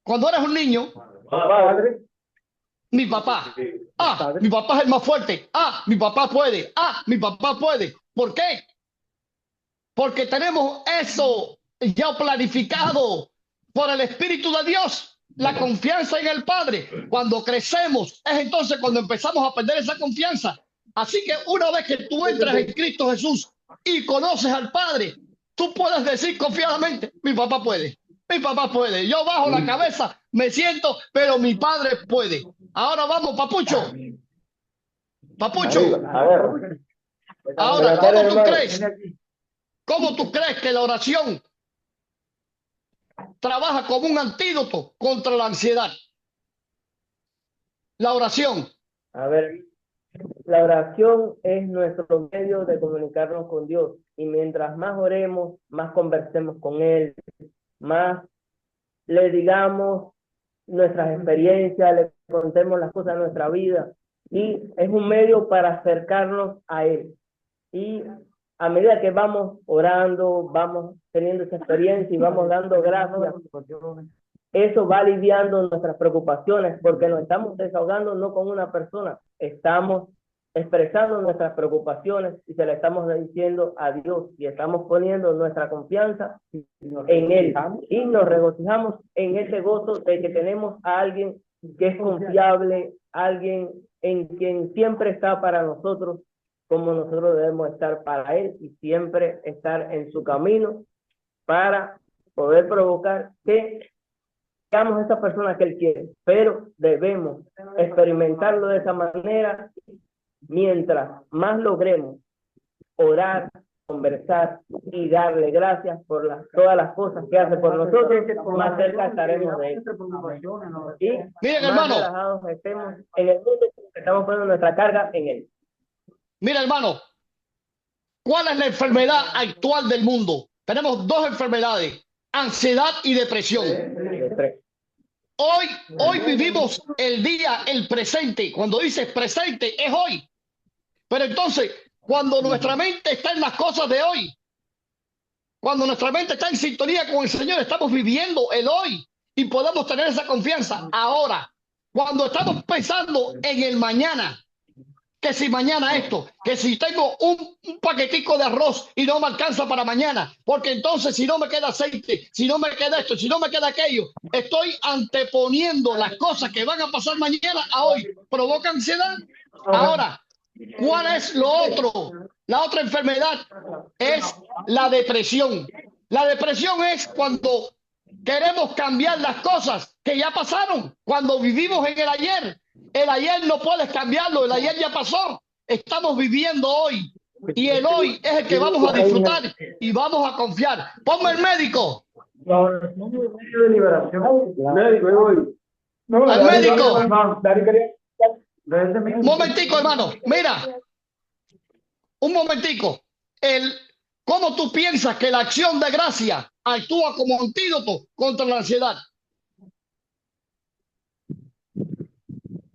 Cuando eres un niño, padre, mi papá. Mi papá es el más fuerte. Mi papá puede. Mi papá puede. ¿Por qué? Porque tenemos eso ya planificado por el Espíritu de Dios. La confianza en el Padre. Cuando crecemos, es entonces cuando empezamos a perder esa confianza. Así que una vez que tú entras en Cristo Jesús y conoces al Padre, tú puedes decir confiadamente, mi papá puede. Mi papá puede. Yo bajo la cabeza, me siento, pero mi Padre puede. Ahora vamos, Papucho. Papucho. a ver. Ahora, ¿cómo tú crees que la oración trabaja como un antídoto contra la ansiedad? La oración. A ver, la oración es nuestro medio de comunicarnos con Dios. Y mientras más oremos, más conversemos con Él, más le digamos nuestras experiencias, le contemos las cosas de nuestra vida. Y es un medio para acercarnos a Él. Y a medida que vamos orando, vamos teniendo esa experiencia y vamos dando gracias, eso va aliviando nuestras preocupaciones, porque nos estamos desahogando no con una persona, estamos expresando nuestras preocupaciones y se le estamos diciendo a Dios y estamos poniendo nuestra confianza en Él y nos regocijamos en ese gozo de que tenemos a alguien que es confiable, alguien en quien siempre está para nosotros, como nosotros debemos estar para Él y siempre estar en su camino para poder provocar que seamos esa persona que Él quiere, pero debemos experimentarlo de esa manera. Mientras más logremos orar, conversar y darle gracias por todas las cosas que hace por nosotros, más cerca estaremos de Él. Y Miren, más hermano, relajados estemos en el mundo, estamos poniendo nuestra carga en Él. mira, hermano, ¿cuál es la enfermedad actual del mundo? Tenemos dos enfermedades, ansiedad y depresión. Hoy vivimos el día, el presente. Cuando dices presente, es hoy. Pero entonces, cuando nuestra mente está en las cosas de hoy, cuando nuestra mente está en sintonía con el Señor, estamos viviendo el hoy y podemos tener esa confianza. Ahora, cuando estamos pensando en el mañana, que si mañana esto, que si tengo un paquetico de arroz y no me alcanza para mañana, porque entonces si no me queda aceite, si no me queda esto, si no me queda aquello, estoy anteponiendo las cosas que van a pasar mañana a hoy. ¿Provoca ansiedad? Ahora, ¿cuál es lo otro? La otra enfermedad es la depresión. La depresión es cuando queremos cambiar las cosas que ya pasaron, cuando vivimos en el ayer. El ayer no puedes cambiarlo, el ayer ya pasó. Estamos viviendo hoy y el hoy es el que vamos a disfrutar y vamos a confiar. Ponme el médico. Al médico. Un momentico, hermano. Mira, un momentico. ¿Cómo tú piensas que la acción de gracia actúa como antídoto contra la ansiedad?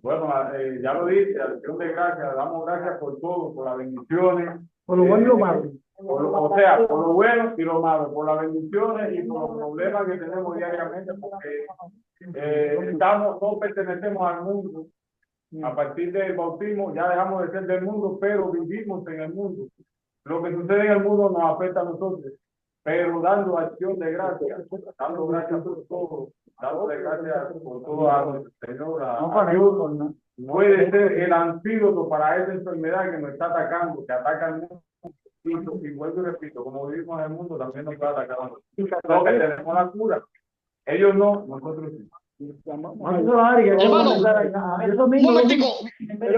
Bueno, ya lo dije, acción de gracias, damos gracias por todo, por las bendiciones. Por lo bueno y lo malo. O sea, por lo bueno y lo malo, por las bendiciones y por los problemas que tenemos diariamente, porque no pertenecemos al mundo. A partir del bautismo ya dejamos de ser del mundo, pero vivimos en el mundo. Lo que sucede en el mundo nos afecta a nosotros, pero dando acción de gracias, dando gracias por todo, dándole gracias por todo a nuestro Señor, a Dios, puede ser el antídoto para esa enfermedad que nos está atacando, que ataca al mundo. Y vuelvo y repito, como vivimos en el mundo, también nos va a atacar a nosotros. No, que tenemos la cura. Ellos no, nosotros sí. Hermano, un momentico,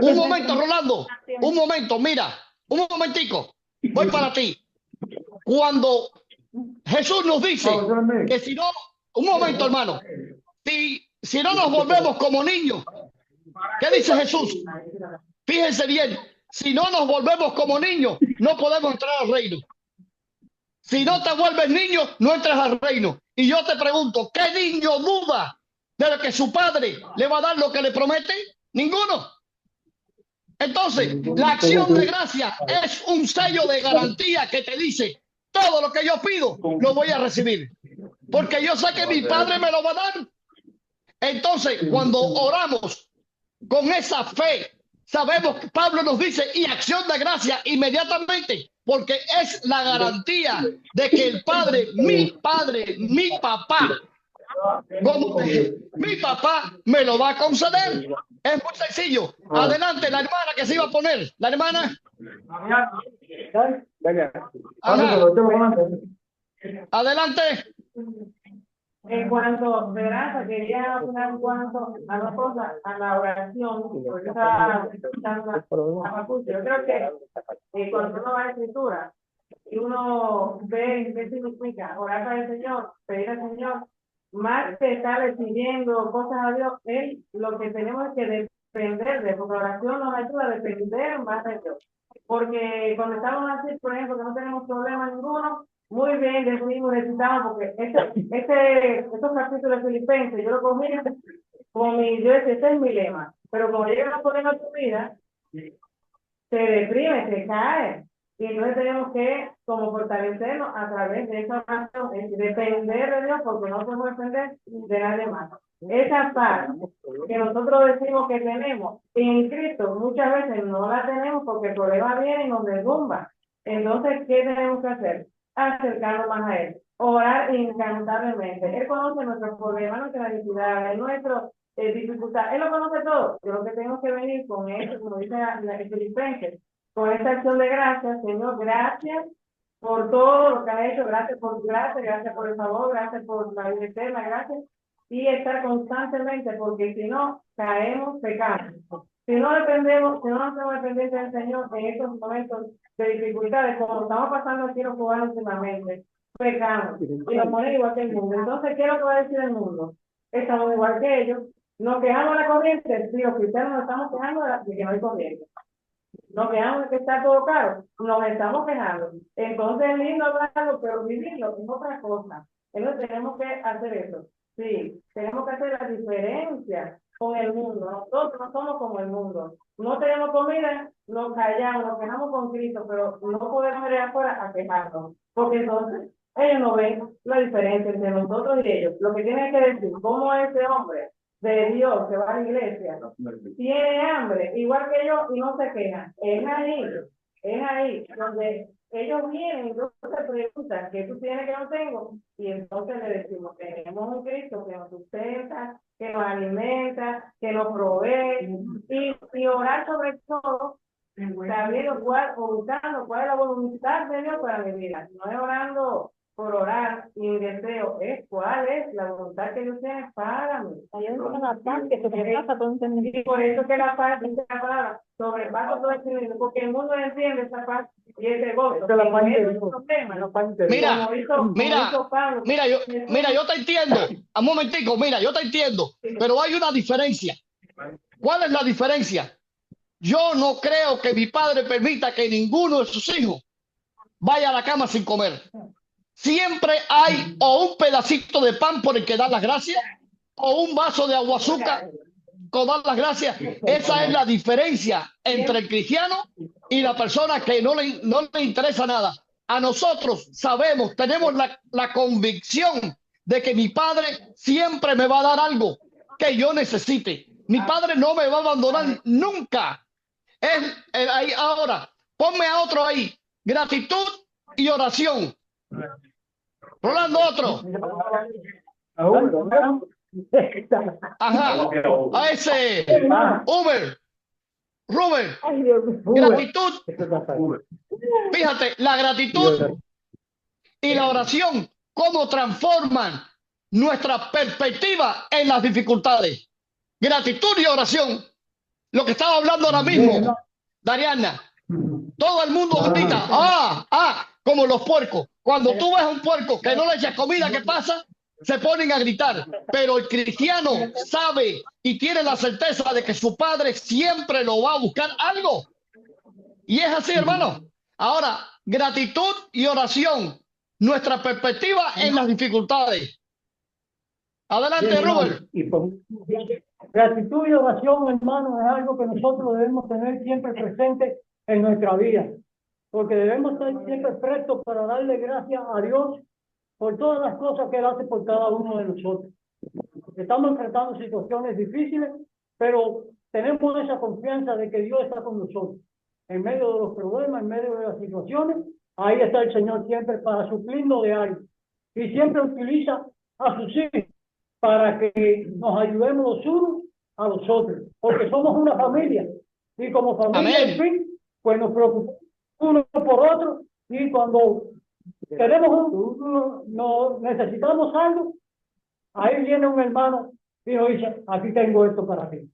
un momento, Rolando, un momento, mira, un momentico, voy para ti. Cuando Jesús nos dice que si no, un momento, hermano, si no nos volvemos como niños, ¿qué dice Jesús? Fíjense bien, si no nos volvemos como niños, no podemos entrar al reino. Si no te vuelves niño, no entras al reino. Y yo te pregunto, ¿qué niño duda de lo que su padre le va a dar lo que le promete? Ninguno. Entonces, la acción de gracia es un sello de garantía que te dice, todo lo que yo pido, lo voy a recibir. Porque yo sé que mi padre me lo va a dar. Entonces, cuando oramos con esa fe, sabemos que Pablo nos dice, y acción de gracia inmediatamente, porque es la garantía de que el Padre, mi papá, como mi papá me lo va a conceder. Es muy sencillo. Adelante, la hermana que se iba a poner. La hermana. Ajá. Adelante. En cuanto, verás, quería hablar en cuanto a la cosa, a la oración, porque estaba escuchando a Macucio. Yo creo que cuando uno va a la escritura y uno ve qué significa orar para el Señor, pedir al Señor, más que estar pidiendo cosas a Dios, lo que tenemos es que depender de, porque la oración nos ayuda a depender más de Dios. Porque cuando estamos así, por ejemplo, que no tenemos problema ninguno, muy bien, decidimos, necesitamos, porque estos capítulos de Filipenses, yo lo cogí como yo decía, este es mi lema, pero como llegan los problemas a tu vida, te deprime, te cae, Y entonces tenemos que, como fortalecernos a través de esa oración, es depender de Dios, porque no podemos depender de nadie más. Esa paz que nosotros decimos que tenemos en Cristo, muchas veces no la tenemos porque el problema viene y nos derrumba. Entonces, ¿qué tenemos que hacer? Acercarnos más a Él, orar incansablemente. Él conoce nuestros problemas, nuestras necesidades, nuestras dificultades. Él lo conoce todo. Yo lo que tengo que venir con eso, como dice la Filipenses, con esta acción de gracias, Señor, gracias por todo lo que ha hecho, gracias por el favor, gracias por la vida eterna, gracias, y estar constantemente, porque si no, caemos, pecamos. Si no dependemos, si no hacemos dependencia del Señor en estos momentos de dificultades, como estamos pasando aquí en los cubanos últimamente, pecamos, y nos ponemos igual que el mundo. Entonces, ¿qué es lo que va a decir el mundo? Estamos igual que ellos, nos quejamos de la corriente, sí, los cristianos nos estamos quejando de que no hay corriente. Nos quejamos de que está todo caro, nos estamos quejando. Entonces es lindo hablarlo, pero vivirlo es otra cosa. Entonces tenemos que hacer eso. Sí, tenemos que hacer la diferencia con el mundo. Nosotros no somos como el mundo. No tenemos comida, nos callamos, nos quejamos con Cristo, pero no podemos ir afuera a quejarnos. Porque entonces ellos no ven la diferencia entre nosotros y ellos. Lo que tienen que decir, ¿cómo ese hombre de Dios que va a la iglesia tiene hambre igual que yo y no se queja? Es ahí donde ellos vienen y entonces preguntan ¿qué tú tienes que no tengo? Y entonces le decimos, tenemos un Cristo que nos sustenta, que nos alimenta, que nos provee, y orar sobre todo, sabiendo o buscando cuál es la voluntad de Dios para mi vida. No es orando por orar y mi deseo, es cuál es la voluntad que Dios tiene para mí. Hay una paz que sobrepasa todo entendimiento. Y por eso que la paz, dice la palabra, sobrepasa todo entendimiento, porque el mundo entiende esa paz y ese gozo. Mira, yo te entiendo. Un momentico, mira, yo te entiendo, pero hay una diferencia. ¿Cuál es la diferencia? Yo no creo que mi padre permita que ninguno de sus hijos vaya a la cama sin comer. Siempre hay o un pedacito de pan por el que dar las gracias, o un vaso de agua azúcar con dar las gracias. Esa es la diferencia entre el cristiano y la persona que no le interesa nada. A nosotros sabemos, tenemos la convicción de que mi padre siempre me va a dar algo que yo necesite. Mi padre no me va a abandonar nunca. Ahora, ponme a otro ahí. Gratitud y oración. Rolando, otro. Ajá. A ese. Rubén. Gratitud. Fíjate, la gratitud y la oración, cómo transforman nuestra perspectiva en las dificultades. Gratitud y oración. Lo que estaba hablando ahora mismo, Dariana. Todo el mundo grita, como los puercos. Cuando tú ves a un puerco que no le echas comida, ¿qué pasa? Se ponen a gritar. Pero el cristiano sabe y tiene la certeza de que su padre siempre lo va a buscar algo. Y es así, hermano. Ahora, gratitud y oración. Nuestra perspectiva en las dificultades. Adelante, Rubén. Gratitud y oración, hermano, es algo que nosotros debemos tener siempre presente en nuestra vida, porque debemos estar siempre prestos para darle gracias a Dios por todas las cosas que Él hace por cada uno de nosotros. Estamos enfrentando situaciones difíciles, pero tenemos esa confianza de que Dios está con nosotros. En medio de los problemas, en medio de las situaciones, ahí está el Señor siempre para suplirnos de algo. Y siempre utiliza a sus hijos para que nos ayudemos los unos a los otros, porque somos una familia. Y como familia, en fin, pues nos preocupamos uno por otro, y cuando necesitamos algo, ahí viene un hermano y nos dice, aquí tengo esto para ti.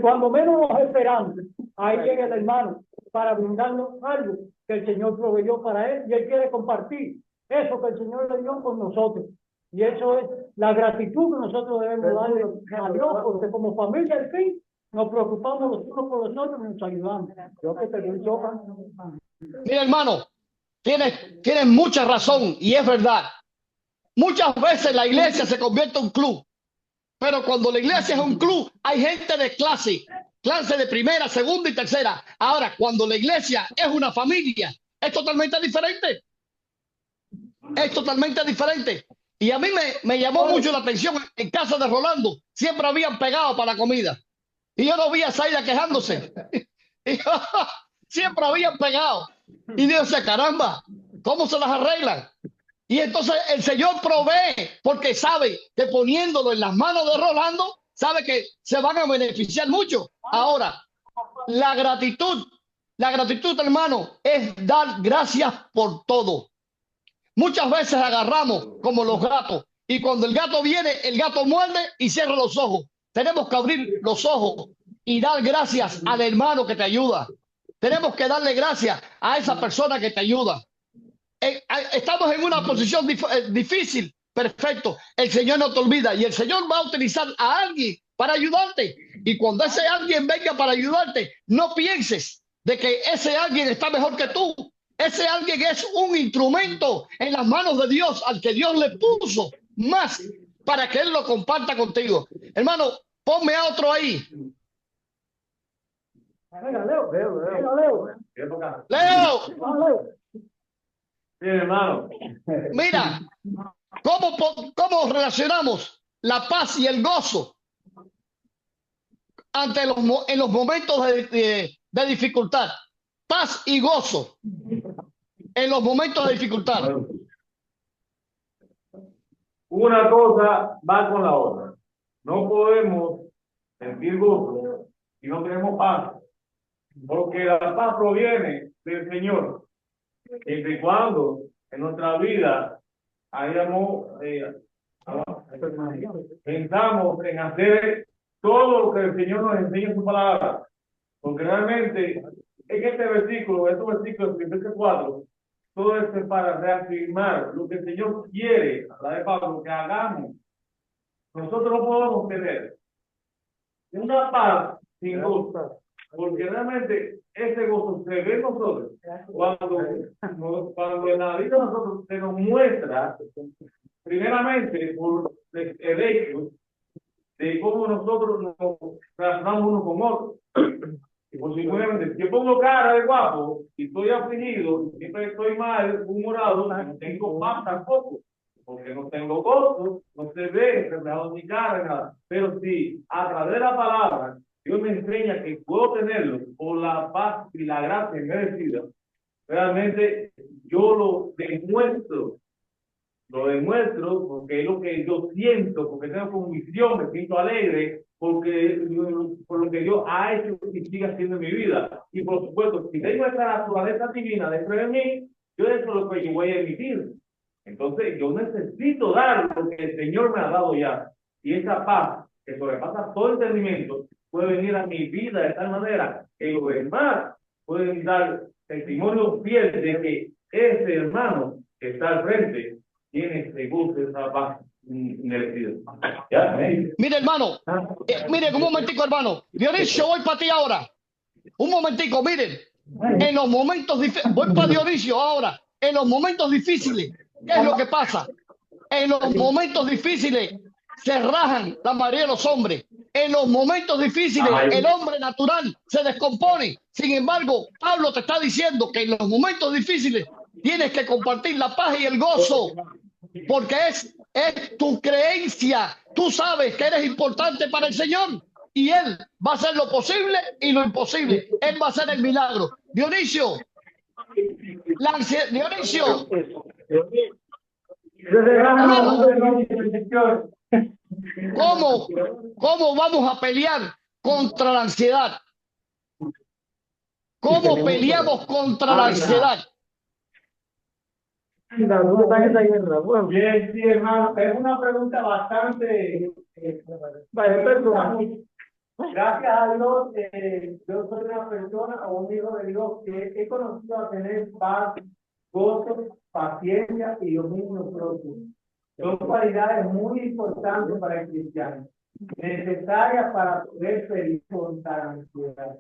Cuando menos nos esperamos, ahí llega el hermano para brindarnos algo que el Señor proveyó para él, y él quiere compartir eso que el Señor le dio con nosotros. Y eso es la gratitud que nosotros debemos darle a Dios, porque como familia, al fin, nos preocupamos los unos por los otros y nos ayudamos. Mira, hermano, tienes mucha razón, y es verdad. Muchas veces la iglesia se convierte en un club, pero cuando la iglesia es un club, hay gente de clase clase de primera, segunda y tercera. Ahora, cuando la iglesia es una familia, es totalmente diferente. Es totalmente diferente. Y a mí me llamó mucho la atención en casa de Rolando. Siempre habían pegado para la comida. Y yo no vi a Zaida quejándose. Y siempre habían pegado. Y Dios dice, caramba, ¿cómo se las arreglan? Y entonces el Señor provee, porque sabe que poniéndolo en las manos de Rolando, sabe que se van a beneficiar mucho. Ahora, la gratitud, hermano, es dar gracias por todo. Muchas veces agarramos como los gatos, y cuando el gato viene, el gato muerde y cierra los ojos. Tenemos que abrir los ojos y dar gracias al hermano que te ayuda. Tenemos que darle gracias a esa persona que te ayuda. Estamos en una posición difícil. Perfecto. El Señor no te olvida y el Señor va a utilizar a alguien para ayudarte. Y cuando ese alguien venga para ayudarte, no pienses de que ese alguien está mejor que tú. Ese alguien es un instrumento en las manos de Dios al que Dios le puso más para que Él lo comparta contigo. Hermano, ponme a otro ahí. Leo. Sí, hermano. Mira, ¿cómo relacionamos la paz y el gozo en los momentos de dificultad? Paz y gozo en los momentos de dificultad. Una cosa va con la otra. No podemos sentir gozo si no tenemos paz, porque la paz proviene del Señor. Siempre y cuando en nuestra vida pensamos en hacer todo lo que el Señor nos enseña en su palabra, porque realmente en estos versículos, Filipenses 4, todo esto es para reafirmar lo que el Señor quiere, a través de Pablo, que hagamos. Nosotros no podemos tener una paz sin gozo, porque realmente ese gozo se ve en nosotros cuando en la vida de nosotros se nos muestra, primeramente, por el hecho de cómo nosotros nos relacionamos uno con otro. Y posiblemente, si yo pongo cara de guapo y estoy afligido, siempre estoy mal, humorado, no tengo paz tampoco, porque no tengo gozo, no se ve reflejado en mi cara, nada. Pero si a través de la palabra Dios me enseña que puedo tenerlo por la paz y la gracia merecida, realmente yo lo demuestro porque es lo que yo siento, porque tengo convicción, me siento alegre, por lo que Dios ha hecho y sigue haciendo en mi vida. Y por supuesto, si tengo esa naturaleza divina dentro de mí, yo eso es lo que yo voy a emitir. Entonces, yo necesito dar lo que el Señor me ha dado ya. Y esa paz que sobrepasa todo entendimiento puede venir a mi vida de tal manera que los demás pueden dar testimonio fiel de que ese hermano que está al frente tiene ese gusto, esa paz merecida. Mire, hermano, mire, un momentico, hermano. Dionisio, voy para ti ahora. Un momentico, miren. En los momentos difíciles, voy para Dionisio ahora. En los momentos difíciles, ¿qué es lo que pasa? En los momentos difíciles se rajan la mayoría de los hombres. En los momentos difíciles, el hombre natural se descompone. Sin embargo, Pablo te está diciendo que en los momentos difíciles tienes que compartir la paz y el gozo, porque es tu creencia. Tú sabes que eres importante para el Señor y Él va a hacer lo posible y lo imposible. Él va a hacer el milagro. Dionisio, Dionisio. ¿Cómo vamos a pelear contra la ansiedad? ¿Cómo peleamos contra la ansiedad? Bien, sí, hermano, es una pregunta bastante personal. Gracias a Dios, yo soy una persona o un hijo de Dios que he conocido a tener paz, gozo, paciencia y dominio propio. Son cualidades muy importantes para el cristiano, necesarias para poder feliz contra la ansiedad.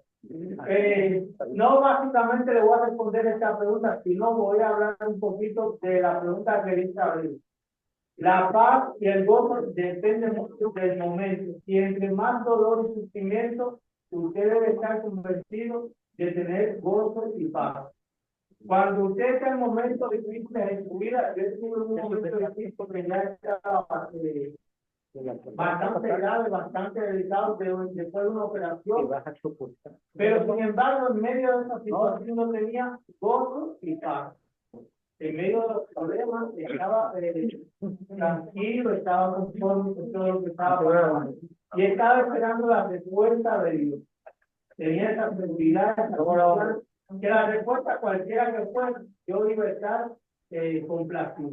No básicamente le voy a responder esta pregunta, sino voy a hablar un poquito de la pregunta que dice Abril. La paz y el gozo dependen mucho del momento, y entre más dolor y sufrimiento, usted debe estar convencido de tener gozo y paz. Cuando usted está en momentos difíciles en su vida, yo estuve en un momento difícil porque ya estaba bastante grave, bastante delicado después de una operación. Pero sin embargo, en medio de esa situación no tenía gozo y paz. En medio de los problemas estaba tranquilo, estaba conforme con todo lo que estaba pasando. Y estaba esperando la respuesta de Dios. Tenía esa seguridad, que la respuesta cualquiera que fuera, yo iba a estar complacido.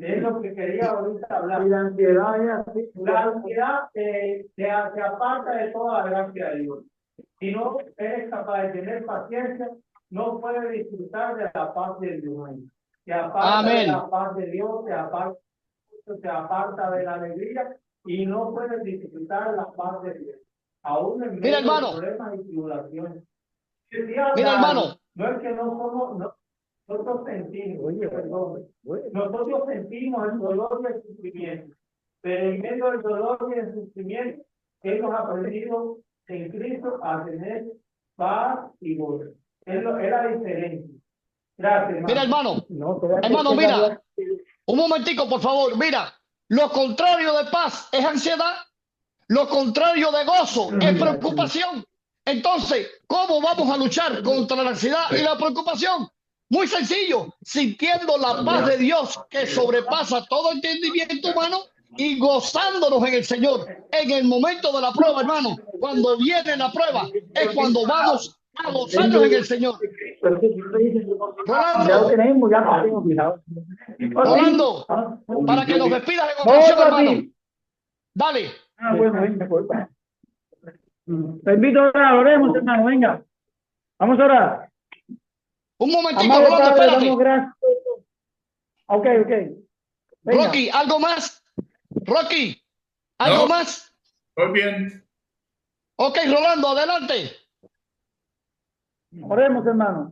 Es lo que quería ahorita hablar. Y la ansiedad es así. La ansiedad se aparta de toda la gracia de Dios. Si no eres capaz de tener paciencia, no puedes disfrutar de la paz de Dios. Se aparta de la paz de Dios, se aparta de la alegría y no puedes disfrutar la paz de Dios. Aún en medio de problemas y tribulaciones. Mira, hermano. No es que no somos, nosotros sentimos, nosotros sentimos el dolor y el sufrimiento, pero en medio del dolor y el sufrimiento hemos aprendido en Cristo a tener paz y gozo. Es la diferencia. Gracias, hermano. Mira, hermano, mira, un momentico, por favor, mira, lo contrario de paz es ansiedad, lo contrario de gozo es preocupación. Entonces, ¿cómo vamos a luchar contra la ansiedad y la preocupación? Muy sencillo, sintiendo la paz de Dios que sobrepasa todo entendimiento humano y gozándonos en el Señor. En el momento de la prueba, hermano, cuando viene la prueba, es cuando vamos a gozarnos en el Señor. Rolando, para que nos despidas en oración, hermano. Dale. Te invito a orar, oremos, hermano, venga. Vamos a orar. Un momentito, Rolando, espérate. Ok. Venga. Rocky, ¿algo más? Rocky, ¿algo más? Muy bien. Ok, Rolando, adelante. Oremos, hermano.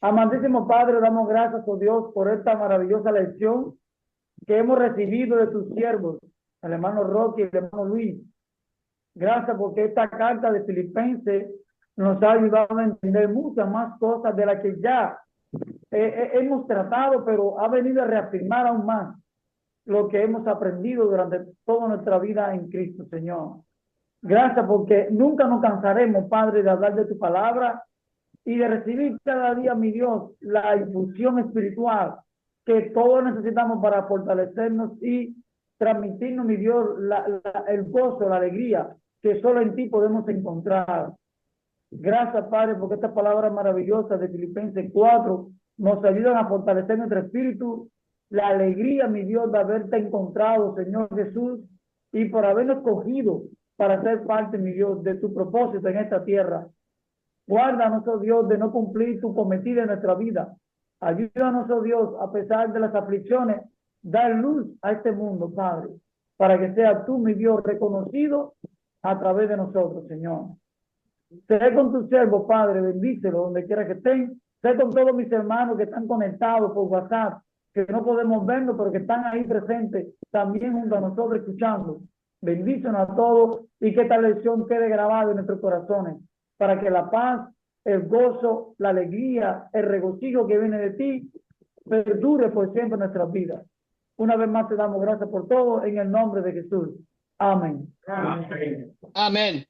Amantísimo Padre, damos gracias, oh Dios, por esta maravillosa lección que hemos recibido de tus siervos, el hermano Rocky y el hermano Luis. Gracias porque esta carta de Filipenses nos ha ayudado a entender muchas más cosas de las que ya hemos tratado, pero ha venido a reafirmar aún más lo que hemos aprendido durante toda nuestra vida en Cristo, Señor. Gracias porque nunca nos cansaremos, Padre, de hablar de tu palabra y de recibir cada día, mi Dios, la infusión espiritual que todos necesitamos para fortalecernos y transmitirnos, mi Dios, el gozo, la alegría que solo en ti podemos encontrar. Gracias, Padre, porque estas palabras maravillosas de Filipenses 4 nos ayudan a fortalecer nuestro espíritu, la alegría, mi Dios, de haberte encontrado, Señor Jesús, y por habernos escogido para ser parte, mi Dios, de tu propósito en esta tierra. Guárdanos, oh Dios, de no cumplir tu cometido en nuestra vida. Ayúdanos, oh Dios, a pesar de las aflicciones, dar luz a este mundo, Padre, para que sea tú, mi Dios, reconocido a través de nosotros, Señor. Sé con tus siervos, Padre, bendícelos donde quiera que estén. Sé con todos mis hermanos que están conectados por WhatsApp, que no podemos verlos, pero que están ahí presentes, también junto a nosotros escuchando. Bendícenos a todos y que esta lección quede grabada en nuestros corazones, para que la paz, el gozo, la alegría, el regocijo que viene de ti, perdure por siempre en nuestras vidas. Una vez más te damos gracias por todo, en el nombre de Jesús. Amén. Amén.